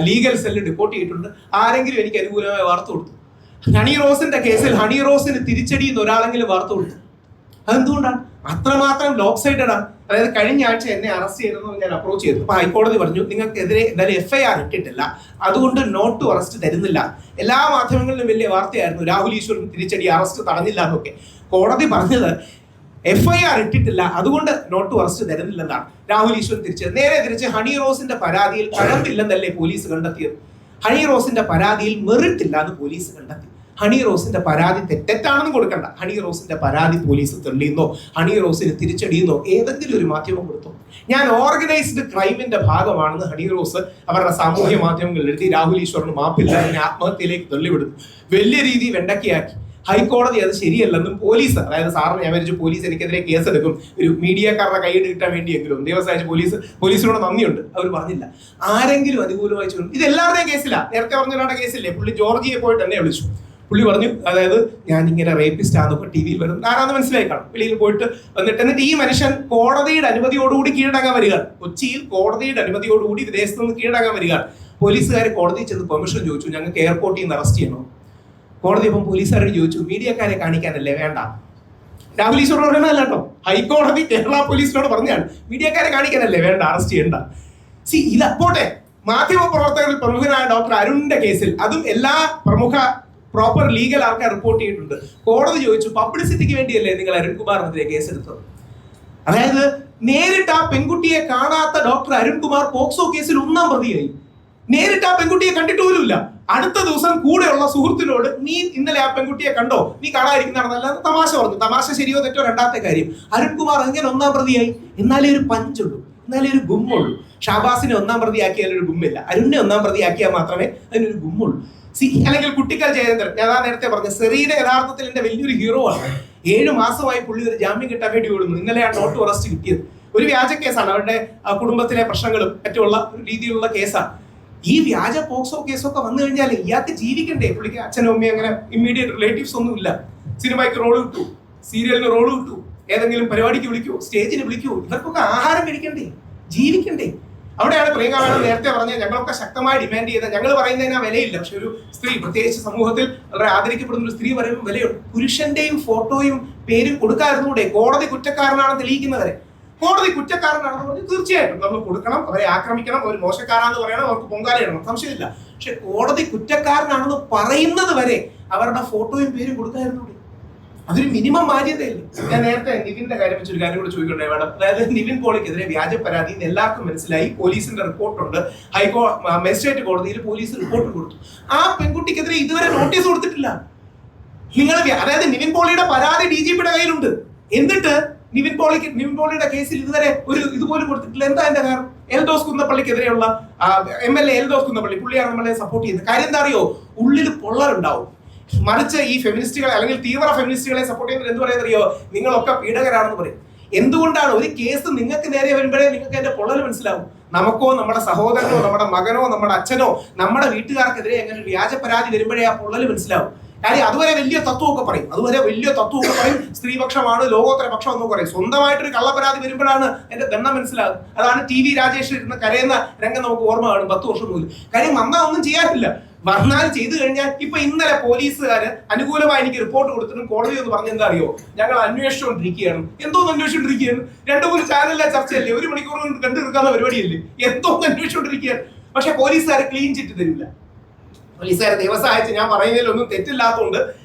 ലീഗൽ സെല്ല് റിപ്പോർട്ട് ചെയ്തിട്ടുണ്ട്, ആരെങ്കിലും എനിക്ക് അനുകൂലമായ വാർത്ത കൊടുത്തു? ഹണി റോസിന്റെ കേസിൽ ഹണി റോസിന് തിരിച്ചടി എന്ന് ഒരാളെങ്കിലും വാർത്ത കൊടുത്തു? അതെന്തുകൊണ്ടാണ്? അത്രമാത്രം ലോപ്പ് സൈഡഡ് ആണ്. അതായത് കഴിഞ്ഞ ആഴ്ച എന്നെ അറസ്റ്റ് ചെയ്തെന്ന് ഞാൻ അപ്രോച്ച് ചെയ്തു. അപ്പൊ ഹൈക്കോടതി പറഞ്ഞു നിങ്ങൾക്കെതിരെ എന്തായാലും FIR ഇട്ടിട്ടില്ല, അതുകൊണ്ട് നോട്ട് ടു അറസ്റ്റ് തരുന്നില്ല. എല്ലാ മാധ്യമങ്ങളിലും വലിയ വാർത്തയായിരുന്നു രാഹുൽ ഈശ്വറിന് തിരിച്ചടി, അറസ്റ്റ് തടഞ്ഞില്ല എന്നൊക്കെ. കോടതി പറഞ്ഞത് FIR ഇട്ടിട്ടില്ല, അതുകൊണ്ട് നോട്ട് ടു അറസ്റ്റ് തരുന്നില്ലെന്നാണ്. രാഹുൽ ഈശ്വരൻ നേരെ തിരിച്ച് ഹണി റോസിന്റെ പരാതിയിൽ കഴമ്പില്ലെന്നല്ലേ പോലീസ് കണ്ടെത്തിയത്? ഹണി റോസിന്റെ പരാതിയിൽ മെറിറ്റ് ഇല്ല എന്ന് പോലീസ് കണ്ടെത്തി. ഹണി റോസിന്റെ പരാതി തെറ്റാണെന്ന് കൊടുക്കണ്ട. ഹണി റോസിന്റെ പരാതി പോലീസ് തള്ളിയെന്നോ ഹണി റോസിന് തിരിച്ചടിയെന്നോ ഏതെങ്കിലും ഒരു മാധ്യമം കൊടുത്തോ? ഞാൻ ഓർഗനൈസ്ഡ് ക്രൈമിന്റെ ഭാഗമാണെന്ന് ഹണി റോസ് അവരുടെ സാമൂഹ്യ മാധ്യമങ്ങളിൽ എഴുതി. രാഹുൽ ഈശ്വറിന് മാപ്പില്ല, എന്നെ ആത്മഹത്യയിലേക്ക് തള്ളിവിടുന്നു, വലിയ രീതിയിൽ വെണ്ടക്കയാക്കി. ഹൈക്കോടതി അത് ശരിയല്ലെന്നും പോലീസ്, അതായത് സാറിന് ഞാൻ വിചാരിച്ചു പോലീസ് എനിക്കെതിരെ കേസെടുക്കും ഒരു മീഡിയക്കാരുടെ കൈയ്യിൽ കിട്ടാൻ വേണ്ടിയെങ്കിലും ദിവസമായിട്ട് പോലീസിനോട് നന്ദിയുണ്ട്, അവർ പറഞ്ഞില്ല. ആരെങ്കിലും അനുകൂലമായി ചോദിച്ചു. ഇത് എല്ലാവരുടെയും കേസില്ല, നേരത്തെ പറഞ്ഞ കേസില്ലേ, പുള്ളി ജോർജിയെ പോയിട്ട് എന്നെ വിളിച്ചു. പുള്ളി പറഞ്ഞു, അതായത് ഞാൻ ഇങ്ങനെ റേപ്പിസ്റ്റ് ആണെന്നൊക്കെ ടി വിയിൽ വരും, ആരാന്ന് മനസ്സിലായി കാണും. വെളിയിൽ പോയിട്ട് എന്നിട്ട് ഈ മനുഷ്യൻ കോടതിയുടെ അനുമതിയോടുകൂടി കീഴടങ്ങാൻ വരികയാണ്. കൊച്ചിയിൽ കോടതിയുടെ അനുമതിയോടുകൂടി വിദേശത്ത് നിന്ന് കീഴടങ്ങാൻ വരികയാണ്. പോലീസുകാർ കോടതിയിൽ ചെന്ന് പെർമിഷൻ ചോദിച്ചു, ഞങ്ങൾക്ക് എയർപോർട്ടിൽ നിന്ന് അറസ്റ്റ് ചെയ്യണം. കോടതി ഇപ്പം പോലീസുകാരോട് ചോദിച്ചു, മീഡിയക്കാരെ കാണിക്കാനല്ലേ, വേണ്ട. രാഹുൽ ഈശ്വർ പറയുന്നതല്ല കേട്ടോ, ഹൈക്കോടതി കേരള പോലീസിനോട് പറഞ്ഞാണ്, മീഡിയക്കാരെ കാണിക്കാനല്ലേ, വേണ്ട, അറസ്റ്റ് ചെയ്യണ്ട. ഇത് പോട്ടെ, മാധ്യമ പ്രവർത്തകരിൽ പ്രമുഖനായ ഡോക്ടർ അരുണിന്റെ കേസിൽ അതും എല്ലാ പ്രമുഖ പ്രോപ്പർ ലീഗൽ ആൾക്കാർ റിപ്പോർട്ട് ചെയ്തിട്ടുണ്ട്. കോടതി ചോദിച്ചു, പബ്ലിസിറ്റിക്ക് വേണ്ടിയല്ലേ നിങ്ങൾ അരുൺകുമാറിനെതിരെ കേസെടുത്തത്? അതായത് നേരിട്ട് ആ പെൺകുട്ടിയെ കാണാത്ത ഡോക്ടർ അരുൺകുമാർ പോക്സോ കേസിൽ 1-ാം പ്രതിയായി. നേരിട്ട് ആ പെൺകുട്ടിയെ കണ്ടിട്ട് പോലുമില്ല. അടുത്ത ദിവസം കൂടെയുള്ള സുഹൃത്തിനോട്, നീ ഇന്നലെ ആ പെൺകുട്ടിയെ കണ്ടോ, നീ കാണാതിരിക്കുന്നതാണെന്നല്ല തമാശ പറഞ്ഞു. തമാശ ശരിയോ തെറ്റോ രണ്ടാമത്തെ കാര്യം. അരുൺകുമാർ എങ്ങനെ 1-ാം പ്രതിയായി? എന്നാലേ ഒരു പഞ്ചുള്ളൂ, എന്നാലേ ഒരു ഗുമ്മുള്ളൂ. ഷാബാസിനെ 1-ാം പ്രതിയാക്കിയാൽ ഒരു ഗുമ്മില്ല, അരുണിനെ 1-ാം പ്രതിയാക്കിയാൽ മാത്രമേ അതിനൊരു ഗുമ്മുള്ളൂ. അല്ലെങ്കിൽ കുട്ടിക്കൽ ജയചന്ദ്രൻ, ഞാൻ നേരത്തെ പറഞ്ഞു, സെറീന യഥാർത്ഥത്തിൽ എന്റെ വലിയൊരു ഹീറോ ആണ്. 7 മാസമായി പുള്ളി ഒരു ജാമ്യം കിട്ടാൻ വേണ്ടി ഓടുന്നു. ഇന്നലെ ആ നോട്ട് അറസ്റ്റ് കിട്ടിയത് ഒരു വ്യാജ കേസാണ്, അവരുടെ കുടുംബത്തിലെ പ്രശ്നങ്ങളും മറ്റുള്ള രീതിയിലുള്ള കേസാണ്. ഈ വ്യാജ പോക്സോ കേസൊക്കെ വന്നു കഴിഞ്ഞാൽ ഇയാൾക്ക് ജീവിക്കണ്ടേ? പുള്ളിക്ക് അച്ഛനും അമ്മയും അങ്ങനെ ഇമ്മീഡിയറ്റ് റിലേറ്റീവ്സ് ഒന്നും ഇല്ല. സിനിമയ്ക്ക് റോള് കിട്ടൂ, സീരിയലിന് റോള് കിട്ടൂ, ഏതെങ്കിലും പരിപാടിക്ക് വിളിക്കൂ, സ്റ്റേജിന് വിളിക്കൂ, ഇവർക്കൊക്കെ ആഹാരം കഴിക്കണ്ടേ, ജീവിക്കണ്ടേ? അവിടെയാണ് പ്രിയങ്ക മേഡം നേരത്തെ പറഞ്ഞത്, ഞങ്ങളൊക്കെ ശക്തമായി ഡിമാൻഡ് ചെയ്ത, ഞങ്ങൾ പറയുന്നതിന് ആ വിലയില്ല, പക്ഷെ ഒരു സ്ത്രീ, പ്രത്യേകിച്ച് സമൂഹത്തിൽ വളരെ ആദരിക്കപ്പെടുന്ന ഒരു സ്ത്രീ പറയുമ്പോൾ വിലയുണ്ട്. പുരുഷന്റെയും ഫോട്ടോയും പേരും കൊടുക്കാതിരുന്നൂടെ? കോടതി കുറ്റക്കാരനാണെന്ന് തെളിയിക്കുന്നവരെ. കോടതി കുറ്റക്കാരനാണെന്ന് പറഞ്ഞ് തീർച്ചയായിട്ടും നമ്മൾ കൊടുക്കണം, അവരെ ആക്രമിക്കണം, അവർ മോശക്കാരാന്ന് പറയണം, അവർക്ക് പൊങ്കാലയിടണം, സംശയമില്ല. പക്ഷെ കോടതി കുറ്റക്കാരനാണെന്ന് പറയുന്നത് വരെ അവരുടെ ഫോട്ടോയും പേരും കൊടുക്കാതിരുന്നൂടെ? അതൊരു മിനിമം മാന്യതയല്ലേ? ഞാൻ നേരത്തെ നിവിന്റെ കാര്യം വെച്ചൊരു കാര്യം കൂടെ ചോദിക്കണ്ടേ മാഡം? അതായത് നിവിൻ പോളിക്കെതിരെ വ്യാജ പരാതി എല്ലാവർക്കും മനസ്സിലായി, പോലീസിന്റെ റിപ്പോർട്ടുണ്ട്, മജിസ്ട്രേറ്റ് കോടതിയിൽ പോലീസ് റിപ്പോർട്ട് കൊടുത്തു. ആ പെൺകുട്ടിക്കെതിരെ ഇതുവരെ നോട്ടീസ് കൊടുത്തിട്ടില്ല. നിങ്ങൾ അതായത് നിവിൻ പോളിയുടെ പരാതി DGPയുടെ കയ്യിലുണ്ട്, എന്നിട്ട് നിവിൻ പോളിയുടെ കേസിൽ ഇതുവരെ ഒരു ഇതുപോലും കൊടുത്തിട്ടില്ല. എന്താ എന്റെ കാരണം? എൽദോസ് കുന്നപ്പള്ളിക്കെതിരെയുള്ള MLA എൽദോസ് കുന്നപ്പള്ളി, പുള്ളിയാണ് നമ്മളെ സപ്പോർട്ട് ചെയ്യുന്നത്. കാര്യം എന്താ അറിയോ? ഉള്ളിൽ പൊള്ളലുണ്ടാവും. മറിച്ച് ഈ ഫെമിനിസ്റ്റുകളെ അല്ലെങ്കിൽ തീവ്ര ഫെമിനിസ്റ്റുകളെ സപ്പോർട്ട് ചെയ്യുന്നത് എന്ത് പറയുന്നത് അറിയോ? നിങ്ങളൊക്കെ പീഡകരാണെന്ന് പറയും. എന്തുകൊണ്ടാണ്? ഒരു കേസ് നിങ്ങൾക്ക് നേരെ വരുമ്പോഴേ നിങ്ങൾക്ക് അതിന്റെ പൊള്ളൽ മനസ്സിലാവും. നമുക്കോ നമ്മുടെ സഹോദരനോ നമ്മുടെ മകനോ നമ്മുടെ അച്ഛനോ നമ്മുടെ വീട്ടുകാർക്കെതിരെ എങ്ങനെ വ്യാജ പരാതി വരുമ്പോഴേ ആ പൊള്ളൽ മനസ്സിലാവും. കാര്യം അതുവരെ വലിയ തത്വമൊക്കെ പറയും, സ്ത്രീപക്ഷമാണ്, ലോകോത്തര പക്ഷം എന്നൊക്കെ പറയും. സ്വന്തമായിട്ടൊരു കള്ളപ്പരാതി വരുമ്പോഴാണ് എന്റെ ദണ്ണം മനസ്സിലാകും. അതാണ് TV രാജേഷ് ഇരുന്ന് കരയുന്ന രംഗം നമുക്ക് ഓർമ്മ കാണും 10 വർഷം മുതൽ. കാര്യം വന്നാൽ ഒന്നും ചെയ്യാനില്ല, വന്നാൽ ചെയ്തു കഴിഞ്ഞാൽ ഇപ്പൊ ഇന്നലെ പോലീസുകാര് അനുകൂലമായി എനിക്ക് റിപ്പോർട്ട് കൊടുത്തിട്ടും കോടതി എന്ന് പറഞ്ഞ എന്താ അറിയോ? ഞങ്ങൾ അന്വേഷിച്ചുകൊണ്ടിരിക്കുകയാണ്. എന്തോന്ന് അന്വേഷിച്ചുകൊണ്ടിരിക്കുകയാണ്? 2-3 ചാനലിലെ ചർച്ചയല്ലേ, 1 മണിക്കൂർ കൊണ്ട് കണ്ടുതീർക്കാവുന്ന പരിപാടിയല്ലേ? എന്തോന്ന് അന്വേഷിച്ചുകൊണ്ടിരിക്കുകയാണ്. പക്ഷെ പോലീസുകാരെ ക്ലീൻ ചിറ്റ് തരില്ല. പോലീസുകാരെ ദിവസം അയച്ച് ഞാൻ പറയുന്നതിലൊന്നും തെറ്റില്ലാത്തതുകൊണ്ട്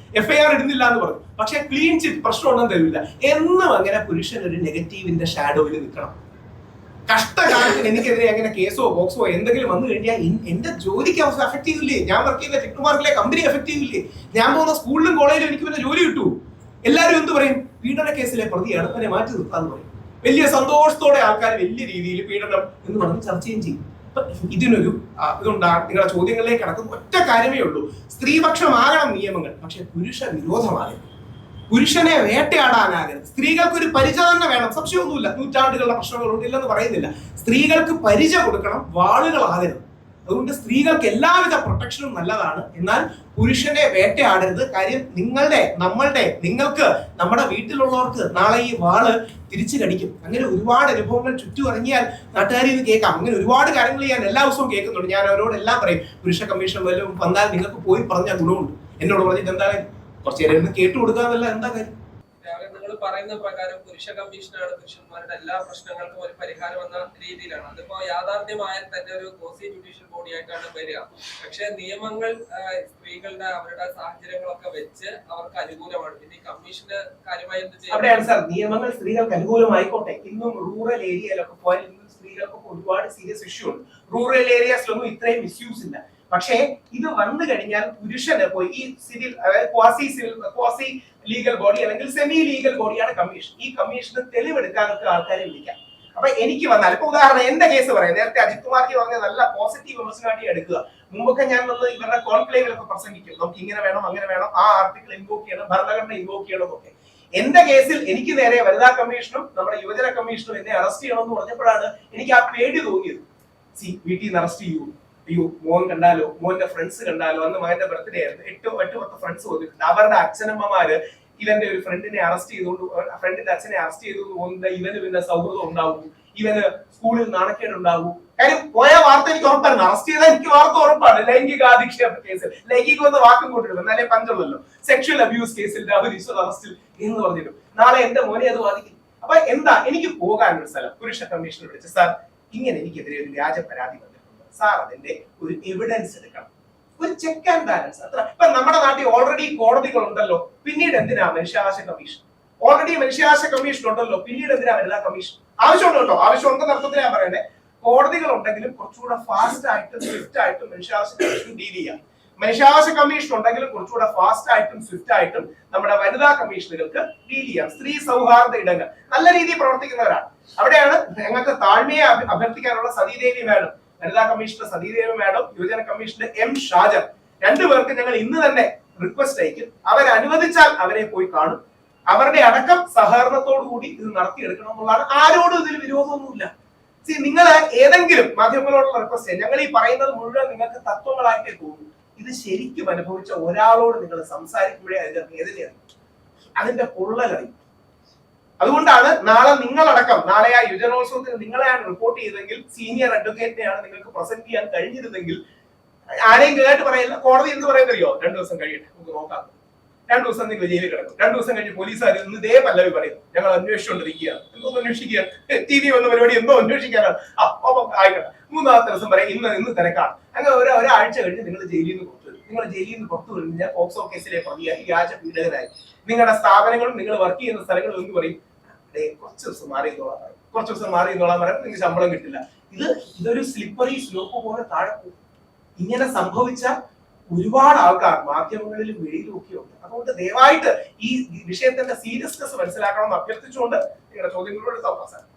FIR ഇടുന്നില്ല എന്ന് പറഞ്ഞു. പക്ഷെ ക്ലീൻ ചിറ്റ് പ്രശ്നമൊന്നും തരില്ല. എന്നും അങ്ങനെ പുരുഷൻ ഒരു നെഗറ്റീവിന്റെ ഷാഡോയിൽ നിൽക്കണം. കഷ്ടകാലത്തിന് എനിക്കെതിരെ അങ്ങനെ കേസോ ബോക്സോ എന്തെങ്കിലും വന്നു കഴിഞ്ഞാൽ എന്റെ ജോലിക്ക് എഫക്ട് ചെയ്യില്ലേ? ഞാൻ വർക്ക് ചെയ്യുന്ന ടെക്നോമാർക്കിലെ കമ്പനി എഫക്ട് ചെയ്യില്ലേ? ഞാൻ പോകുന്ന സ്കൂളിലും കോളേജിലും എനിക്ക് പിന്നെ ജോലി കിട്ടൂ. എല്ലാവരും എന്ത് പറയും? പീഡന കേസിലെ പ്രതിയാണ്, അവനെ മാറ്റി നിർത്താന്ന് പറയും. വലിയ സന്തോഷത്തോടെ ആൾക്കാർ വലിയ രീതിയിൽ പീഡനം എന്ന് പറഞ്ഞ് ചർച്ചയും ചെയ്യും. ഇതിനൊരു ഇതുണ്ടാകും. നിങ്ങളുടെ ചോദ്യങ്ങളിലേക്ക് കടക്കുന്ന ഒറ്റ കാര്യമേ ഉള്ളൂ, സ്ത്രീപക്ഷമാകണം നിയമങ്ങൾ, പക്ഷെ പുരുഷ വിരോധമാകരുത്. പുരുഷനെ വേട്ടയാടാനാകരുത്. സ്ത്രീകൾക്ക് ഒരു പരിച തന്നെ വേണം, സംശയമൊന്നുമില്ല. നൂറ്റാണ്ടുകളുടെ പ്രശ്നങ്ങളുണ്ട്, ഇല്ലെന്ന് പറയുന്നില്ല. സ്ത്രീകൾക്ക് പരിച കൊടുക്കണം, വാളുകളാകരുത്. അതുകൊണ്ട് സ്ത്രീകൾക്ക് എല്ലാവിധ പ്രൊട്ടക്ഷനും നല്ലതാണ്. എന്നാൽ പുരുഷനെ വേട്ടയാടരുത്. കാര്യം നിങ്ങൾക്ക് നമ്മുടെ വീട്ടിലുള്ളവർക്ക് നാളെ ഈ വാള് തിരിച്ചു കടിക്കും. അങ്ങനെ ഒരുപാട് അനുഭവങ്ങൾ ചുറ്റും ഇറങ്ങിയാൽ നാട്ടുകാരിൽ നിന്ന് കേൾക്കാം. അങ്ങനെ ഒരുപാട് കാര്യങ്ങൾ ഞാൻ എല്ലാ ദിവസവും കേൾക്കുന്നുണ്ട്. ഞാൻ അവരോട് എല്ലാം പറയും, പുരുഷ കമ്മീഷൻ വല്ലതും വന്നാൽ നിങ്ങൾക്ക് പോയി പറഞ്ഞാൽ ഗുണമുണ്ട്. എന്നോട് പറഞ്ഞിട്ട് എന്താ കാര്യം? കുറച്ചു നേരം ഇരുന്ന് കേട്ടു കൊടുക്കാന്നല്ല, എന്താ കാര്യം? നിങ്ങൾ പറയുന്ന പ്രകാരം പുരുഷ കമ്മീഷനാണ് പുരുഷന്മാരുടെ എല്ലാ പ്രശ്നങ്ങൾക്കും ഒരു പരിഹാരം എന്ന രീതിയിലാണ്. അതിപ്പോ യാഥാർത്ഥ്യമായ തന്നെ ഒരു കോസി ജുഡീഷ്യൽ ബോഡി ആയിട്ടാണ് വരിക. പക്ഷെ നിയമങ്ങൾ സ്ത്രീകളുടെ അവരുടെ സാഹചര്യങ്ങളൊക്കെ വെച്ച് അവർക്ക് അനുകൂലമാണ്. പിന്നെ ഈ കമ്മീഷന് കാര്യമായി എന്ത് ചെയ്യും? അവിടെയാണ് സാർ നിയമങ്ങൾ സ്ത്രീകൾക്ക് അനുകൂലമായിക്കോട്ടെ. ഇന്നും റൂറൽ ഏരിയയിലൊക്കെ പോയാൽ ഇന്നും സ്ത്രീകൾക്ക് ഒരുപാട് സീരിയസ് ഇഷ്യൂ ഉണ്ട്. റൂറൽ ഏരിയാസിലൊന്നും ഇത്രയും മിസ്യൂസ് ഇല്ല. പക്ഷേ ഇത് വന്നു കഴിഞ്ഞാൽ പുരുഷന് പോയി ഈ സിവിൽ, അതായത് ക്വാസി ലീഗൽ ബോഡി അല്ലെങ്കിൽ സെമി ലീഗൽ ബോഡിയാണ് കമ്മീഷൻ. ഈ കമ്മീഷന് തെളിവെടുക്കാനൊക്കെ ആൾക്കാരെ വിളിക്കാം. അപ്പൊ എനിക്ക് വന്നാൽ ഇപ്പൊ ഉദാഹരണം എന്റെ കേസ് പറയാം. നേരത്തെ അജിത് കുമാർജി പറഞ്ഞ നല്ല പോസിറ്റീവ് വിമർശനമായിട്ട് എടുക്കുക. മുമ്പൊക്കെ ഞാൻ വന്ന് ഇവരുടെ കോൺക്ലേവിലൊക്കെ പ്രസംഗിക്കും, നമുക്ക് ഇങ്ങനെ വേണം അങ്ങനെ വേണം, ആ ആർട്ടിക്കിൾ ഇൻവോക്ക് ചെയ്യണം, ഭരണഘടന ഇൻവോക്ക് ചെയ്യണം എന്നൊക്കെ. എന്റെ കേസിൽ എനിക്ക് നേരെ വനിതാ കമ്മീഷനും നമ്മുടെ യുവജന കമ്മീഷനും എന്നെ അറസ്റ്റ് ചെയ്യണമെന്ന് പറഞ്ഞപ്പോഴാണ് എനിക്ക് ആ പേടി തോന്നിയത്. വീട്ടിൽ നിന്ന് അറസ്റ്റ് ചെയ്യൂ, അയ്യോ മോൻ കണ്ടാലോ, മോന്റെ ഫ്രണ്ട്സ് കണ്ടാലോ, അന്ന് മകന്റെ ബർത്ത്ഡേ ആയിരുന്നു, 8-10 ഫ്രണ്ട്സ് വന്നിട്ടുണ്ട്, അവരുടെ അച്ഛനമ്മമാര് ഇവന്റെ ഒരു ഫ്രണ്ടിനെ അറസ്റ്റ് ചെയ്തുകൊണ്ട്, ഫ്രണ്ടിന്റെ അച്ഛനെ അറസ്റ്റ് ചെയ്തു പോകുന്നത് ഇവന് പിന്നെ സൗഹൃദം ഉണ്ടാവും, ഇവന് സ്കൂളിൽ നാണക്കേട് ഉണ്ടാവും. കാര്യം പോയ വാർത്ത എനിക്ക് ഉറപ്പായിരുന്നു, അറസ്റ്റ് ചെയ്താൽ എനിക്ക് വാർത്ത ഉറപ്പാണ്. ലൈംഗികാധിക്ഷേപ കേസിൽ, ലൈംഗികം എന്ന വാക്കും കൊണ്ടിരുന്നു, എന്നാലേ പഞ്ചുള്ളല്ലോ, സെക്ഷൽ അബ്യൂസ് കേസിൽ രാഹുൽ ഈശ്വർ അറസ്റ്റിൽ എന്ന് പറഞ്ഞിട്ടും നാളെ എന്റെ മോനെ അത് ബാധിക്കും. അപ്പൊ എന്താ എനിക്ക് പോകാനൊരു സ്ഥലം, പുരുഷ കമ്മീഷനെ വിളിച്ച് സാർ ഇങ്ങനെ എനിക്കെതിരെ ഒരു വ്യാജ പരാതി വന്നിട്ടുണ്ട് സാർ, അതിന്റെ ഒരു എവിഡൻസ് എടുക്കണം, ഒരു ചെക്ക് ആൻഡ് ബാലൻസ്. അത്ര ഇപ്പൊ നമ്മുടെ നാട്ടിൽ ഓൾറെഡി കോടതികൾ ഉണ്ടല്ലോ, പിന്നീട് എന്തിനാ മനുഷ്യാവകാശ കമ്മീഷൻ? ഓൾറെഡി മനുഷ്യാവകാശ കമ്മീഷൻ ഉണ്ടല്ലോ, പിന്നീട് എന്തിനാ വനിതാ കമ്മീഷൻ? ആവശ്യമുണ്ട് കേട്ടോ, ആവശ്യമുണ്ടെന്ന അർത്ഥത്തിൽ ഞാൻ പറയണ്ടേ. കോടതികൾ ഉണ്ടെങ്കിലും കുറച്ചുകൂടെ ഫാസ്റ്റ് ആയിട്ടും സ്വിഫ്റ്റ് ആയിട്ടും മനുഷ്യാവകാശ കമ്മീഷൻ ഡീൽ ചെയ്യാം. മനുഷ്യാവകാശ കമ്മീഷൻ ഉണ്ടെങ്കിലും കുറച്ചുകൂടെ ഫാസ്റ്റ് ആയിട്ടും സ്വിഫ്റ്റ് ആയിട്ടും നമ്മുടെ വനിതാ കമ്മീഷനുകൾക്ക് ഡീൽ ചെയ്യാം. സ്ത്രീ സൗഹാർദ്ദ ഇടങ്ങൾ നല്ല രീതിയിൽ പ്രവർത്തിക്കുന്നവരാണ്. അവിടെയാണ് ഞങ്ങൾക്ക് താഴ്മയെ അഭ്യർത്ഥിക്കാനുള്ള സതീദേവി മാഡം, വനിതാ കമ്മീഷന്റെ സതീദേവി മാഡം, യുവജന കമ്മീഷന്റെ M. ഷാജർ, രണ്ടുപേർക്ക് ഞങ്ങൾ ഇന്ന് തന്നെ റിക്വസ്റ്റ് അയക്കും. അവരനുവദിച്ചാൽ അവരെ പോയി കാണും. അവരുടെ അടക്കം സഹകരണത്തോടു കൂടി ഇത് നടത്തിയെടുക്കണം എന്നുള്ളതാണ്. ആരോടും ഇതിൽ വിരോധമൊന്നുമില്ല. നിങ്ങൾ ഏതെങ്കിലും മാധ്യമങ്ങളോടുള്ള റിക്വസ്റ്റ് ചെയ്യാം, ഞങ്ങൾ ഈ പറയുന്നത് മുഴുവൻ നിങ്ങൾക്ക് തത്വങ്ങളായിട്ടേ തോന്നും. ഇത് ശരിക്കും അനുഭവിച്ച ഒരാളോട് നിങ്ങൾ സംസാരിക്കുമ്പോഴേ അതിന്റെ വേദനയാണ്, അതിന്റെ പൊള്ളലറി. അതുകൊണ്ടാണ് നാളെ നിങ്ങളടക്കം, നാളെ ആ യുവജനോത്സവത്തിന് നിങ്ങളെയാണ് റിപ്പോർട്ട് ചെയ്തതെങ്കിൽ, സീനിയർ അഡ്വക്കേറ്റിനെയാണ് നിങ്ങൾക്ക് പ്രസന്റ് ചെയ്യാൻ കഴിഞ്ഞിരുന്നെങ്കിൽ, ആരെയും കേട്ട് പറയില്ല. കോടതി എന്ത് പറയുന്നറിയോ? 2 ദിവസം കഴിയട്ടെ, നമുക്ക് നോക്കാം. 2 ദിവസം നിങ്ങൾ ജയിലിൽ കിടക്കും. 2 ദിവസം കഴിഞ്ഞ് പോലീസുകാർ ഇന്ന് ഇതേ പല്ലവി പറയും, ഞങ്ങൾ അന്വേഷിച്ചുകൊണ്ടിരിക്കുകയാണ്. എന്തോ അന്വേഷിക്കുകയാണ്, TV വന്ന പരിപാടി എന്തോ അന്വേഷിക്കാനാണ്. ആയിക്കോട്ടെ. 3-ാമത്തെ ദിവസം പറയും ഇന്ന് തിരക്കാണ്. അങ്ങനെ ഒരാഴ്ച കഴിഞ്ഞ് നിങ്ങൾ ജയിലിൽ നിന്ന് പുറത്തു വരും. നിങ്ങൾ ജയിലിൽ നിന്ന് പുറത്തു കഴിഞ്ഞാൽ പോക്സോ കേസിലെ പ്രതിയായി, വ്യാജ പീഡകനായി. നിങ്ങളുടെ സ്ഥാപനങ്ങളും നിങ്ങൾ വർക്ക് ചെയ്യുന്ന സ്ഥലങ്ങളും എന്ന് പറയും കുറച്ച് ദിവസം മാറി എന്നോളാം പറയും, കുറച്ച് ദിവസം മാറി എന്നോളാൻ പറയാം, നിങ്ങൾക്ക് ശമ്പളം കിട്ടില്ല. ഇതൊരു സ്ലിപ്പറി സ്ലോപ്പ് പോലെ താഴെ പോകും. ഇങ്ങനെ സംഭവിച്ച ഒരുപാട് ആൾക്കാർ മാധ്യമങ്ങളിലും വെളിയിലും ഒക്കെ ഉണ്ട്. അതുകൊണ്ട് ദയവായിട്ട് ഈ വിഷയത്തിന്റെ സീരിയസ്നെസ് മനസ്സിലാക്കണമെന്ന് അഭ്യർത്ഥിച്ചുകൊണ്ട് നിങ്ങളുടെ ചോദ്യങ്ങളോട് അവസാനം.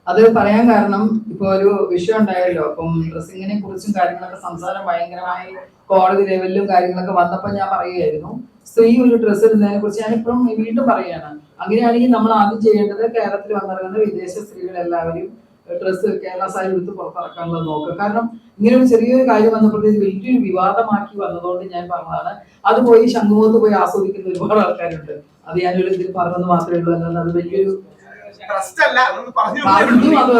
അത് പറയാൻ കാരണം ഇപ്പൊ ഒരു വിഷയം ഉണ്ടായല്ലോ, അപ്പം ഡ്രസ്സിങ്ങിനെ കുറിച്ചും കാര്യങ്ങളൊക്കെ സംസാരം ഭയങ്കരമായി കോടതി ലെവലിലും കാര്യങ്ങളൊക്കെ വന്നപ്പോ ഞാൻ പറയുകയായിരുന്നു, സ്ത്രീ ഒരു ഡ്രസ്സ് ഇടുന്നതിനെ കുറിച്ച് ഞാനിപ്പോഴും വീണ്ടും പറയുകയാണ്. അങ്ങനെയാണെങ്കിൽ നമ്മൾ ആദ്യം ചെയ്യേണ്ടത് കേരളത്തിൽ വന്നിറങ്ങുന്ന വിദേശ സ്ത്രീകൾ എല്ലാവരും ഡ്രസ്സ് കേരള സാരി എടുത്ത് പുറത്തിറക്കാനുള്ളത് നോക്കുക. കാരണം ഇങ്ങനെ ഒരു ചെറിയൊരു കാര്യം വന്നപ്പോഴത്തേക്ക് വലിയൊരു വിവാദമാക്കി വന്നതുകൊണ്ട് ഞാൻ പറഞ്ഞതാണ്. അത് പോയി ശംഖുമുഖത്ത് പോയി ആസ്വദിക്കുന്ന ഒരുപാട് ആൾക്കാരുണ്ട്. അത് ഞാനൊരു ഇതിൽ പറഞ്ഞത് മാത്രമേ ഉള്ളൂ, അല്ലാതെ അത് വലിയൊരു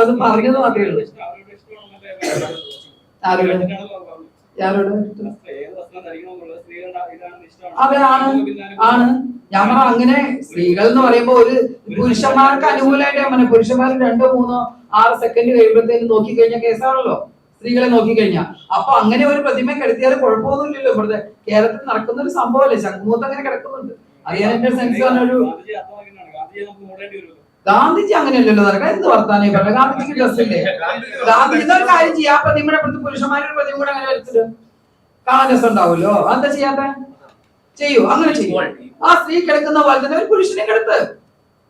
അത് പറഞ്ഞത് മാത്രമേ ഉള്ളൂ. യാരോട് അതാണ് ഞാൻ പറഞ്ഞ അങ്ങനെ സ്ത്രീകൾ എന്ന് പറയുമ്പോ ഒരു പുരുഷന്മാർക്ക് അനുകൂലമായിട്ട് ഞാൻ പറഞ്ഞ പുരുഷന്മാർ 2-3-6 സെക്കൻഡ് കഴിയുമ്പോഴത്തേക്ക് നോക്കിക്കഴിഞ്ഞാൽ കേസാണല്ലോ സ്ത്രീകളെ നോക്കിക്കഴിഞ്ഞാൽ. അപ്പൊ അങ്ങനെ ഒരു പ്രതിമ കിടത്തിയാൽ കുഴപ്പമൊന്നുമില്ലല്ലോ. ഇവിടുത്തെ കേരളത്തിൽ നടക്കുന്ന ഒരു സംഭവമല്ലേ, ശംഖുമുഖത്ത് അങ്ങനെ കിടക്കുന്നുണ്ട്. അറിയാൻ എന്റെ സെൻസ് പറഞ്ഞൊരു ഗാന്ധിജി അങ്ങനെയല്ലല്ലോ നടക്കുക. എന്ത് വർത്താനം പറഞ്ഞ ഗാന്ധിജിക്ക് ഡ്രസ്സില്ലേ? ഗാന്ധിജിന്റെ ഒരു കാര്യം ചെയ്യാം, പ്രതിമയുടെ അടുത്ത് പുരുഷന്മാരുടെ പ്രതിമ കൂടെ അങ്ങനെ വരച്ചിട്ട് കാണാൻ രസം ഉണ്ടാവുമല്ലോ. എന്താ ചെയ്യാത്ത? ചെയ്യൂ, അങ്ങനെ ചെയ്യൂ. ആ സ്ത്രീ കിടക്കുന്ന പോലെ തന്നെ ഒരു പുരുഷനെ കിടത്ത്.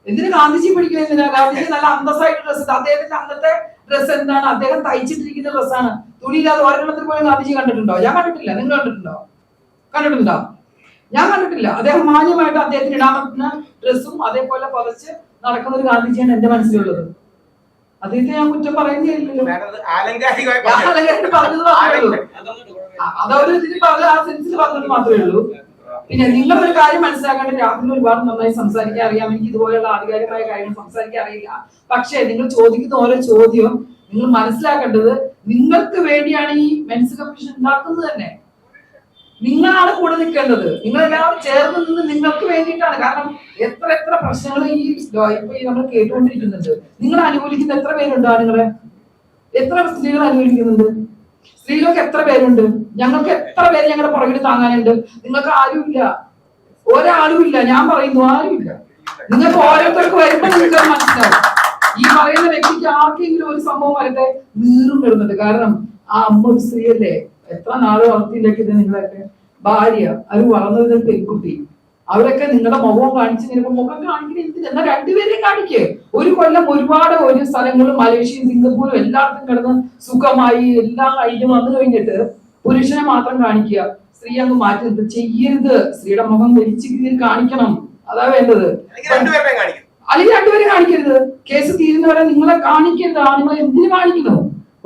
എന്തിനു ഗാന്ധിജി പിടിക്കുന്നതിനാ? ഗാന്ധിജി നല്ല അന്തസ്സായിട്ട് ഡ്രസ്സ്, അദ്ദേഹത്തിന്റെ അന്നത്തെ ഡ്രസ്സ് എന്താണ്? അദ്ദേഹം തയ്ച്ചിട്ടിരിക്കുന്ന ഡ്രസ്സാണ്. തുണിയില്ലാതെ ഒരെണ്ണത്തിൽ പോലും ഗാന്ധിജി കണ്ടിട്ടുണ്ടോ? ഞാൻ കണ്ടിട്ടില്ല. നിങ്ങൾ കണ്ടിട്ടുണ്ടോ? കണ്ടിട്ടുണ്ടോ? ഞാൻ കണ്ടിട്ടില്ല. അദ്ദേഹം മാന്യമായിട്ട് അദ്ദേഹത്തിന് ഇടാൻ പറ്റുന്ന ഡ്രസ്സും അതേപോലെ പതച്ച് നടക്കുന്ന ഒരു ഗാന്ധിജിയാണ് എന്റെ മനസ്സിലുള്ളത്. അദ്ദേഹത്തെ ഞാൻ കുറ്റം പറയുന്നില്ലല്ലോ. പറഞ്ഞത് മാത്രമേ ഉള്ളൂ. അതൊരു ഇതിൽ പറഞ്ഞ ആ സെൻസിൽ പറഞ്ഞത് മാത്രമേ ഉള്ളൂ. പിന്നെ നിങ്ങൾ ഒരു കാര്യം മനസ്സിലാക്കേണ്ടത്, രാഹുൽ ഒരുപാട് നന്നായി സംസാരിക്കാൻ അറിയാം. എനിക്ക് ഇതുപോലെയുള്ള ആധികാരികമായ കാര്യങ്ങൾ സംസാരിക്കാൻ അറിയില്ല. പക്ഷെ നിങ്ങൾ ചോദിക്കുന്ന ഓരോ ചോദ്യവും നിങ്ങൾ മനസ്സിലാക്കേണ്ടത് നിങ്ങൾക്ക് വേണ്ടിയാണ് ഈ മെൻസ് കമ്മീഷൻ ഉണ്ടാക്കുന്നത് തന്നെ. നിങ്ങളാണ് കൂടെ നിൽക്കേണ്ടത്. നിങ്ങളെല്ലാവരും ചേർന്ന് നിന്ന് നിങ്ങൾക്ക് വേണ്ടിയിട്ടാണ്. കാരണം എത്ര പ്രശ്നങ്ങൾ ഇപ്പൊ നമ്മൾ കേട്ടുകൊണ്ടിരിക്കുന്നുണ്ട്. നിങ്ങൾ അനുകൂലിക്കുന്ന എത്ര പേരുണ്ട്? നിങ്ങളെ എത്ര സ്ത്രീകൾ അനുകൂലിക്കുന്നുണ്ട്? സ്ത്രീകൾക്ക് എത്ര പേരുണ്ട്? ഞങ്ങൾക്ക് എത്ര പേര് ഞങ്ങളുടെ പുറകിൽ താങ്ങാനുണ്ട്? നിങ്ങൾക്ക് ആരുമില്ല, ഒരാളുമില്ല. ഞാൻ പറയുന്നു ആരുമില്ല. നിങ്ങൾക്ക് ഓരോരുത്തർക്ക് വരുമ്പോൾ നിങ്ങൾക്ക് മനസ്സിലാവും. ഈ പറയുന്ന വ്യക്തിക്ക് ആർക്കെങ്കിലും ഒരു സംഭവം വരട്ടെ നീറും വരുന്നുണ്ട്. കാരണം ആ അമ്മ ഒരു സ്ത്രീയല്ലേ, എത്ര നാള് വളർത്തിയില്ലേക്ക് ഇത് നിങ്ങളൊക്കെ ഭാര്യ, അത് വളർന്നതിന് പെൺകുട്ടി. അവരൊക്കെ നിങ്ങളുടെ മുഖം കാണിച്ച് നിങ്ങളുടെ മുഖം കാണിക്കുന്ന എന്നാൽ രണ്ടുപേരെയും കാണിക്ക്. ഒരു കൊല്ലം ഒരുപാട് ഒരു സ്ഥലങ്ങളും മലേഷ്യയും സിംഗപ്പൂരും എല്ലായിടത്തും കിടന്ന് സുഖമായി എല്ലാം കഴിഞ്ഞ് വന്നു കഴിഞ്ഞിട്ട് പുരുഷനെ മാത്രം കാണിക്കുക, സ്ത്രീ അങ്ങ് മാറ്റി നിർത്തുക ചെയ്യരുത്. സ്ത്രീയുടെ മുഖം വലിച്ചു കീറി കാണിക്കണം, അതാ വേണ്ടത്. അല്ലെങ്കിൽ രണ്ടുപേരും കാണിക്കരുത്. കേസ് തീരുന്നവരെ നിങ്ങളെ കാണിക്കരുത്. ആണുങ്ങളെ എന്തിനു കാണിക്കുന്നു?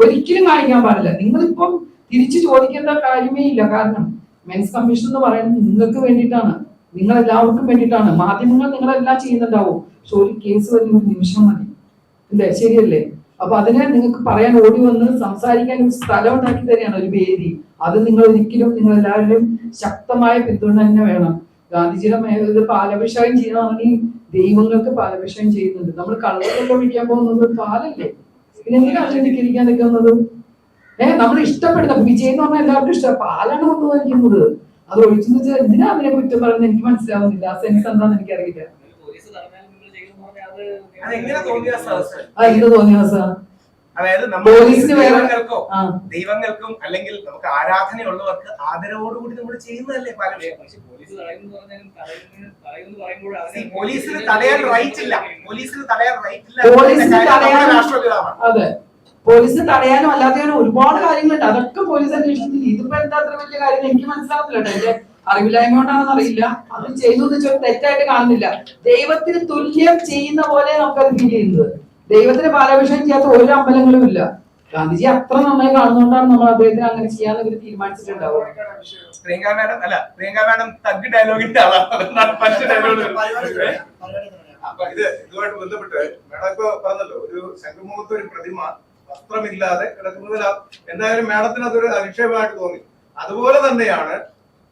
ഒരിക്കലും കാണിക്കാൻ പാടില്ല. നിങ്ങളിപ്പം തിരിച്ചു ചോദിക്കേണ്ട കാര്യമേ ഇല്ല. കാരണം മെൻസ് കമ്മീഷൻ എന്ന് പറയുന്നത് നിങ്ങൾക്ക് വേണ്ടിയിട്ടാണ്, നിങ്ങളെല്ലാവർക്കും വേണ്ടിയിട്ടാണ്. മാധ്യമങ്ങൾ നിങ്ങളെല്ലാം ചെയ്യുന്നുണ്ടാവും, പക്ഷെ ഒരു കേസ് വരുന്ന ഒരു നിമിഷം മതി, അല്ലേ? ശരിയല്ലേ? അപ്പൊ അതിനെ നിങ്ങൾക്ക് പറയാൻ ഓടി വന്ന് സംസാരിക്കാൻ ഒരു സ്ഥലം ഉണ്ടാക്കി തന്നെയാണ് ഒരു വേദി. അത് നിങ്ങൾ ഒരിക്കലും നിങ്ങൾ എല്ലാവരും ശക്തമായ പിന്തുണ തന്നെ വേണം. ഗാന്ധിജിയുടെ പാലഭിഷേകം ചെയ്യണമെങ്കിൽ ദൈവങ്ങൾക്ക് പാലഭിഷേകം ചെയ്യുന്നുണ്ട്. നമ്മൾ കള്ളവെള്ളം ഒഴിക്കാൻ പോകുന്നത് പാലല്ലേ? പിന്നെ എന്തിനാണ് വേണ്ടിയിരിക്കാൻ നിൽക്കുന്നത്? നമ്മൾ ഇഷ്ടപ്പെടുന്ന വിജയ് എന്ന് പറഞ്ഞാൽ എല്ലാവർക്കും ഇഷ്ടം, പാലാണ് കൊണ്ട് കഴിക്കുന്നത്. അത് ഒഴിച്ചെന്ന് വെച്ചാൽ എന്തിനാ അതിനെ കുറ്റം പറയുന്നത് എനിക്ക് മനസ്സിലാവുന്നില്ല. ആ സെൻസ് എന്താന്ന് എനിക്കറിയില്ല. എന്ത് തോന്നിയ സാർ? അതായത് ദൈവങ്ങൾക്കും അല്ലെങ്കിൽ നമുക്ക് ആരാധനയുള്ളവർക്ക് ആദരവോടുകൂടി നമ്മൾ ചെയ്യുന്നതല്ലേ പാലഭിഷേകം. പോലീസിന് തടയാൻ റൈറ്റ് ഇല്ല, പോലീസിന് തടയാൻ റൈറ്റ് ഇല്ല. രാഷ്ട്രപിതാവാണ്. അതെ, പോലീസിന് തടയാനും അല്ലാതെയാനും ഒരുപാട് കാര്യങ്ങളുണ്ട്. അതൊക്കെ പോലീസ് അന്വേഷിക്കുന്നില്ല. ഇതിപ്പോ എന്താ അത്ര വലിയ കാര്യം എനിക്ക് മനസ്സിലാവുന്നില്ല. എന്റെ അറിവില്ലായ്മ കൊണ്ടാണെന്ന് അറിയില്ല. അത് ചെയ്തു എന്ന് വെച്ചാൽ തെറ്റായിട്ട് കാണുന്നില്ല. ദൈവത്തിന് തുല്യം ചെയ്യുന്ന പോലെ നമുക്കത് ഫീൽ ചെയ്യുന്നത്. ദൈവത്തിന് പാലാഭിഷേകം ചെയ്യാത്ത ഒരു അമ്പലങ്ങളും ഇല്ല. ഗാന്ധിജി അത്ര നന്നായി കാണുന്നതുകൊണ്ടാണ് നമ്മൾ അദ്ദേഹത്തിന് അങ്ങനെ ചെയ്യാന്ന് ഇവര് തീരുമാനിച്ചിട്ടുണ്ടാവുക. പ്രിയങ്ക മാഡം തഗ് ഡയലോഗിന്റെ ആളാണ്. അപ്പൊ ഇതുമായിട്ട് ബന്ധപ്പെട്ട് മാഡം ഇപ്പൊ പറഞ്ഞല്ലോ, ഒരു ശംഖുമുഖത്ത് ഒരു പ്രതിമ വസ്ത്രമില്ലാതെ കിടക്കുന്നതിൽ എന്തായാലും മാഡത്തിന് അതൊരു അധിക്ഷേപമായിട്ട് തോന്നി. അതുപോലെ തന്നെയാണ്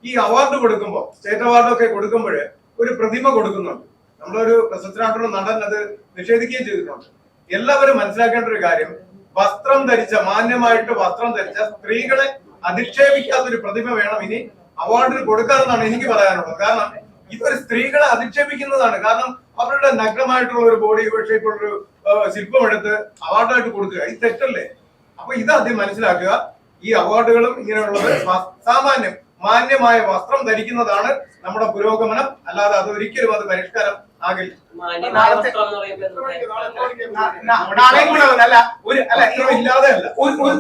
ഈ അവാർഡ് കൊടുക്കുമ്പോൾ, സ്റ്റേറ്റ് അവാർഡൊക്കെ കൊടുക്കുമ്പോൾ ഒരു പ്രതിമ കൊടുക്കുന്നുണ്ട്. നമ്മളൊരു പ്രശസ്തനായിട്ടുള്ള നടൻ അത് നിഷേധിക്കുകയും ചെയ്തിട്ടുണ്ട്. എല്ലാവരും മനസ്സിലാക്കേണ്ട ഒരു കാര്യം, വസ്ത്രം ധരിച്ച, മാന്യമായിട്ട് വസ്ത്രം ധരിച്ച സ്ത്രീകളെ അധിക്ഷേപിക്കാത്തൊരു പ്രതിമ വേണം ഇനി അവാർഡിന് കൊടുക്കാമെന്നാണ് എനിക്ക് പറയാനുള്ളത്. കാരണം ഇതൊരു സ്ത്രീകളെ അധിക്ഷേപിക്കുന്നതാണ്. കാരണം അവരുടെ നഗ്നമായിട്ടുള്ള ഒരു ബോഡി ഷേപ്പുള്ളൊരു ശില്പം എടുത്ത് അവാർഡായിട്ട് കൊടുക്കുക, ഇത് തെറ്റല്ലേ? അപ്പൊ ഇത് ആദ്യം മനസ്സിലാക്കുക. ഈ അവാർഡുകളും ഇങ്ങനെയുള്ളത് സാമാന്യം മാന്യമായ വസ്ത്രം ധരിക്കുന്നതാണ് നമ്മുടെ പുരോഗമനം. അല്ലാതെ അത് ഒരിക്കലും അത് പരിഷ്കാരം ആകില്ല.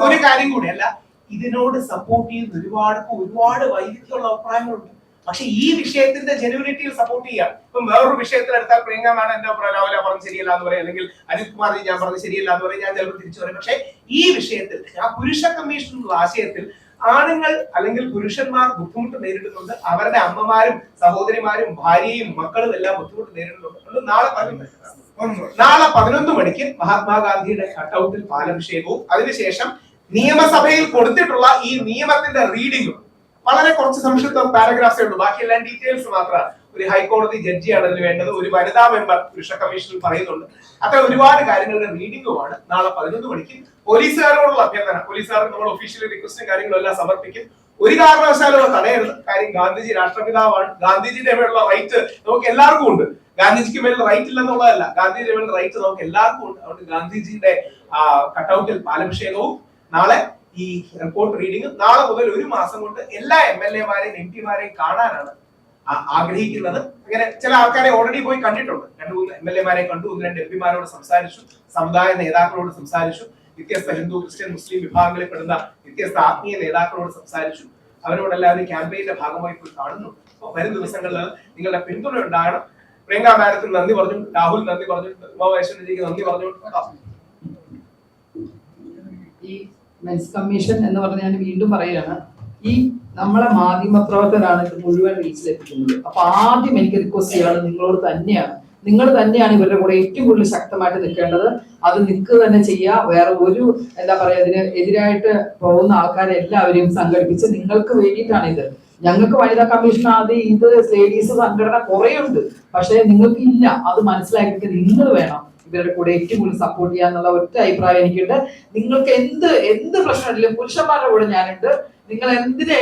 ഒരു കാര്യം കൂടി അല്ല, ഇതിനോട് സപ്പോർട്ട് ചെയ്യുന്ന ഒരുപാട് വൈവിധ്യമുള്ള അഭിപ്രായങ്ങളുണ്ട്. പക്ഷെ ഈ വിഷയത്തിന്റെ ജെനുവിനിറ്റിയിൽ സപ്പോർട്ട് ചെയ്യാം. ഇപ്പം വേറൊരു വിഷയത്തിൽ എടുത്താൽ പ്രിയങ്ക മാഡം എന്റെ രാവിലെ പറഞ്ഞ് ശരിയല്ല എന്ന് പറയും, അല്ലെങ്കിൽ അനിൽ കുമാർ ഞാൻ പറഞ്ഞ് ശരിയല്ല എന്ന് പറയും, ഞാൻ ചിലപ്പോൾ തിരിച്ചു പറയും. പക്ഷെ ഈ വിഷയത്തിൽ ആ പുരുഷ കമ്മീഷൻ എന്നുള്ള ആശയത്തിൽ ആണുങ്ങൾ അല്ലെങ്കിൽ പുരുഷന്മാർ ബുദ്ധിമുട്ട് നേരിടുന്നുണ്ട്. അവരുടെ അമ്മമാരും സഹോദരിമാരും ഭാര്യയും മക്കളും എല്ലാം ബുദ്ധിമുട്ട് നേരിടുന്നുണ്ട്. നാളെ 11 മണിക്ക് മഹാത്മാഗാന്ധിയുടെ കട്ടൗട്ടിൽ പാലഭിഷേകവും അതിനുശേഷം നിയമസഭയിൽ കൊടുത്തിട്ടുള്ള ഈ നിയമത്തിന്റെ റീഡിങ്ങും വളരെ കുറച്ച് സംക്ഷിപ്ത പാരഗ്രാഫ്സേ ഉള്ളൂ. ബാക്കിയെല്ലാം ഡീറ്റെയിൽസ് മാത്രമാണ്. ഒരു ഹൈക്കോടതി ജഡ്ജിയാണ് അതിന് വേണ്ടത്, ഒരു വനിതാ മെമ്പർ പുരുഷ കമ്മീഷനിൽ പറയുന്നുണ്ട്. അത്ര ഒരുപാട് കാര്യങ്ങളുടെ റീഡിങ്ങുമാണ് നാളെ 11 മണിക്ക്. പോലീസുകാരോടുള്ള അഭ്യർത്ഥന, പോലീസുകാർക്ക് നമ്മൾ ഒഫീഷ്യലി റിക്വസ്റ്റും കാര്യങ്ങളും എല്ലാം സമർപ്പിക്കും. ഒരു കാരണവശാലും തടയരുത്. കാര്യം ഗാന്ധിജി രാഷ്ട്രപിതാവാണ്. ഗാന്ധിജിയുടെ മേലുള്ള റൈറ്റ് നമുക്ക് എല്ലാവർക്കും ഉണ്ട്. ഗാന്ധിജിക്ക് മേലുള്ള റൈറ്റ് ഇല്ലെന്നുള്ളതല്ല, ഗാന്ധിജിയുടെ മേലുള്ള റൈറ്റ് നമുക്ക് എല്ലാവർക്കും ഉണ്ട്. അതുകൊണ്ട് ഗാന്ധിജിയുടെ കട്ടൗട്ടിൽ പാലഭിഷേകവും നാളെ ഈ റിപ്പോർട്ട് റീഡിംഗ്, നാളെ മുതൽ ഒരു മാസം കൊണ്ട് എല്ലാ MLA-മാരെയും MP-മാരെയും കാണാനാണ് ആഗ്രഹിക്കുന്നത്. അങ്ങനെ ചില ആൾക്കാരെ ഓൾറെഡി പോയി കണ്ടിട്ടുണ്ട്. 2-3 MLA-മാരെ കണ്ടു, 1-2 MP-മാരോട് സംസാരിച്ചു, സമുദായ നേതാക്കളോട് സംസാരിച്ചു, വ്യത്യസ്ത ഹിന്ദു ക്രിസ്ത്യൻ മുസ്ലിം വിഭാഗങ്ങളിൽ പെടുന്ന വ്യത്യസ്ത ആത്മീയ നേതാക്കളോട് സംസാരിച്ചു. അവരോടെല്ലാവരും ക്യാമ്പയിന്റെ ഭാഗമായി പോയി കാണുന്നുണ്ട്. അപ്പൊ വരും ദിവസങ്ങളിൽ നിങ്ങളുടെ പിന്തുണ ഉണ്ടാകണം. പ്രിയങ്ക മാഡത്തിന് നന്ദി പറഞ്ഞു, രാഹുൽ നന്ദി പറഞ്ഞു, ഉമാമഹേശ്വരജിക്ക് നന്ദി പറഞ്ഞു. ഈ മെൻസ് കമ്മീഷൻ എന്ന് പറഞ്ഞ് ഞാൻ വീണ്ടും പറയുകയാണ്, ഈ നമ്മളെ മാധ്യമ പ്രവർത്തകരാണ് ഇത് മുഴുവൻ റീച്ചിലെത്തിക്കുന്നത്. അപ്പൊ ആദ്യം എനിക്ക് റിക്വസ്റ്റ് ചെയ്യാനുള്ളത് നിങ്ങളോട് തന്നെയാണ്. നിങ്ങൾ തന്നെയാണ് ഇവരുടെ കൂടെ ഏറ്റവും കൂടുതൽ ശക്തമായിട്ട് നിൽക്കേണ്ടത്. അത് നിൽക്കുക തന്നെ ചെയ്യുക. വേറെ ഒരു എന്താ പറയാ, ഇതിന് എതിരായിട്ട് പോകുന്ന ആൾക്കാരെ എല്ലാവരെയും സംഘടിപ്പിച്ച് നിങ്ങൾക്ക് വേണ്ടിയിട്ടാണ് ഇത്. ഞങ്ങൾക്ക് വനിതാ കമ്മീഷൻ ആദ്യം ഇത് ലേഡീസ് സംഘടന കുറെ ഉണ്ട്, പക്ഷെ നിങ്ങൾക്ക് ഇല്ല. അത് മനസ്സിലാക്കിയിട്ട് നിങ്ങൾ വേണം ഇവരുടെ കൂടെ ഏറ്റവും കൂടുതൽ സപ്പോർട്ട് ചെയ്യാന്നുള്ള ഒറ്റ അഭിപ്രായം എനിക്കുണ്ട്. നിങ്ങൾക്ക് എന്ത് പ്രശ്നമില്ല, പുരുഷന്മാരുടെ കൂടെ ഞാനുണ്ട്. നിങ്ങൾ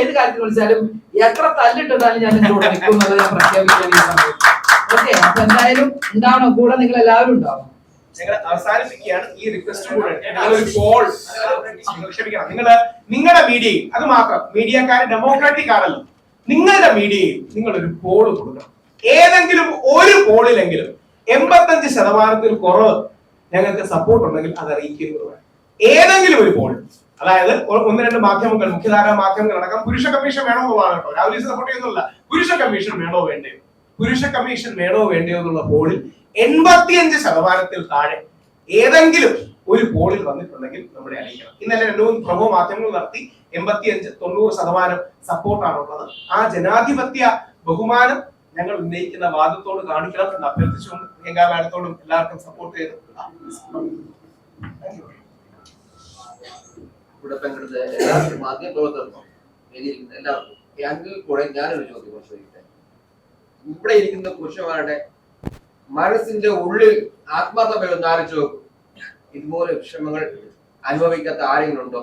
ഏത് കാര്യത്തിൽ വിളിച്ചാലും എത്ര തല്ലിട്ടാലും ഞാൻ നിങ്ങളോട് നിൽക്കും എന്നുള്ളത് ഞാൻ പ്രഖ്യാപിക്കാൻ. ഓക്കെ, അപ്പൊ എന്തായാലും ഉണ്ടാവണം, കൂടെ നിങ്ങൾ എല്ലാവരും ഉണ്ടാവണം. ഞങ്ങൾ അവസാനിപ്പിക്കുകയാണ് ഈ റിക്വസ്റ്റ് കൂടെ. നിങ്ങളൊരു പോൾ ക്ഷമിക്കണം, നിങ്ങളുടെ മീഡിയയിൽ, അത് മാത്രം മീഡിയക്കാർ ഡെമോക്രാറ്റിക് ആണല്ലോ, നിങ്ങളുടെ മീഡിയയിൽ നിങ്ങളൊരു പോൾ കൊടുക്കണം. ഏതെങ്കിലും ഒരു പോളിലെങ്കിലും 85% കുറവ് ഞങ്ങൾക്ക് സപ്പോർട്ട് ഉണ്ടെങ്കിൽ അത് അറിയിക്കുന്നത് വേണം. ഏതെങ്കിലും ഒരു പോൾ, അതായത് 1-2 മാധ്യമങ്ങൾ, മുഖ്യധാരാ മാധ്യമങ്ങൾ അടക്കം പുരുഷ കമ്മീഷൻ വേണോ എന്നുള്ളതാണ് കേട്ടോ. രാഹുൽ സപ്പോർട്ട് ചെയ്യുന്നില്ല. പുരുഷ കമ്മീഷൻ വേണോ വേണ്ടയോ, പുരുഷ കമ്മീഷൻ വേണോ വേണ്ടയോ എന്നുള്ള പോളിൽ 85% താഴെ ഏതെങ്കിലും ഒരു പോളിൽ വന്നിട്ടുണ്ടെങ്കിൽ നമ്മളെ അറിയിക്കണം. ഇന്നലെ 2-3 പ്രമുഖ മാധ്യമങ്ങൾ നടത്തി 85-90% സപ്പോർട്ടാണുള്ളത്. ആ ജനാധിപത്യ ബഹുമാനം ഞങ്ങൾ ഉന്നയിക്കുന്ന വാദത്തോട് കാണിക്കണം എന്ന് അഭ്യർത്ഥിച്ചുകൊണ്ട് പ്രിയങ്ക മാഡത്തോടും എല്ലാവർക്കും സപ്പോർട്ട് ചെയ്തു. ഇവിടെ പങ്കെടുത്ത എല്ലാവർക്കും മാധ്യമപ്രവർത്തകർക്കും എഴുതിയിരിക്കുന്ന എല്ലാവർക്കും എങ്കിൽ കൂടെ ഞാനൊരു ചോദ്യം ചോദിക്കട്ടെ. ഇവിടെ ഇരിക്കുന്ന പുരുഷന്മാരുടെ മനസ്സിന്റെ ഉള്ളിൽ ആത്മാർത്ഥമയൊന്ന് ആലോചിച്ച് നോക്കും. ഇതുപോലെ വിഷമങ്ങൾ അനുഭവിക്കാത്ത ആരെങ്കിലും ഉണ്ടോ?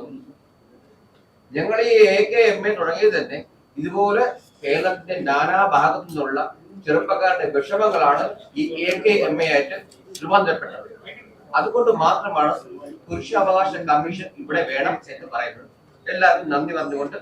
ഞങ്ങൾ ഈ AKMA തുടങ്ങിയത് തന്നെ ഇതുപോലെ കേരളത്തിന്റെ നാനാഭാഗത്തു നിന്നുള്ള ചെറുപ്പക്കാരുടെ വിഷമങ്ങളാണ് ഈ AKMA ആയിട്ട് രൂപാന്തരപ്പെട്ടത്. അതുകൊണ്ട് മാത്രമാണ് പുരുഷാവകാശ കമ്മീഷൻ ഇവിടെ വേണം എന്ന് പറയുന്നത്. എല്ലാവർക്കും നന്ദി പറഞ്ഞുകൊണ്ട്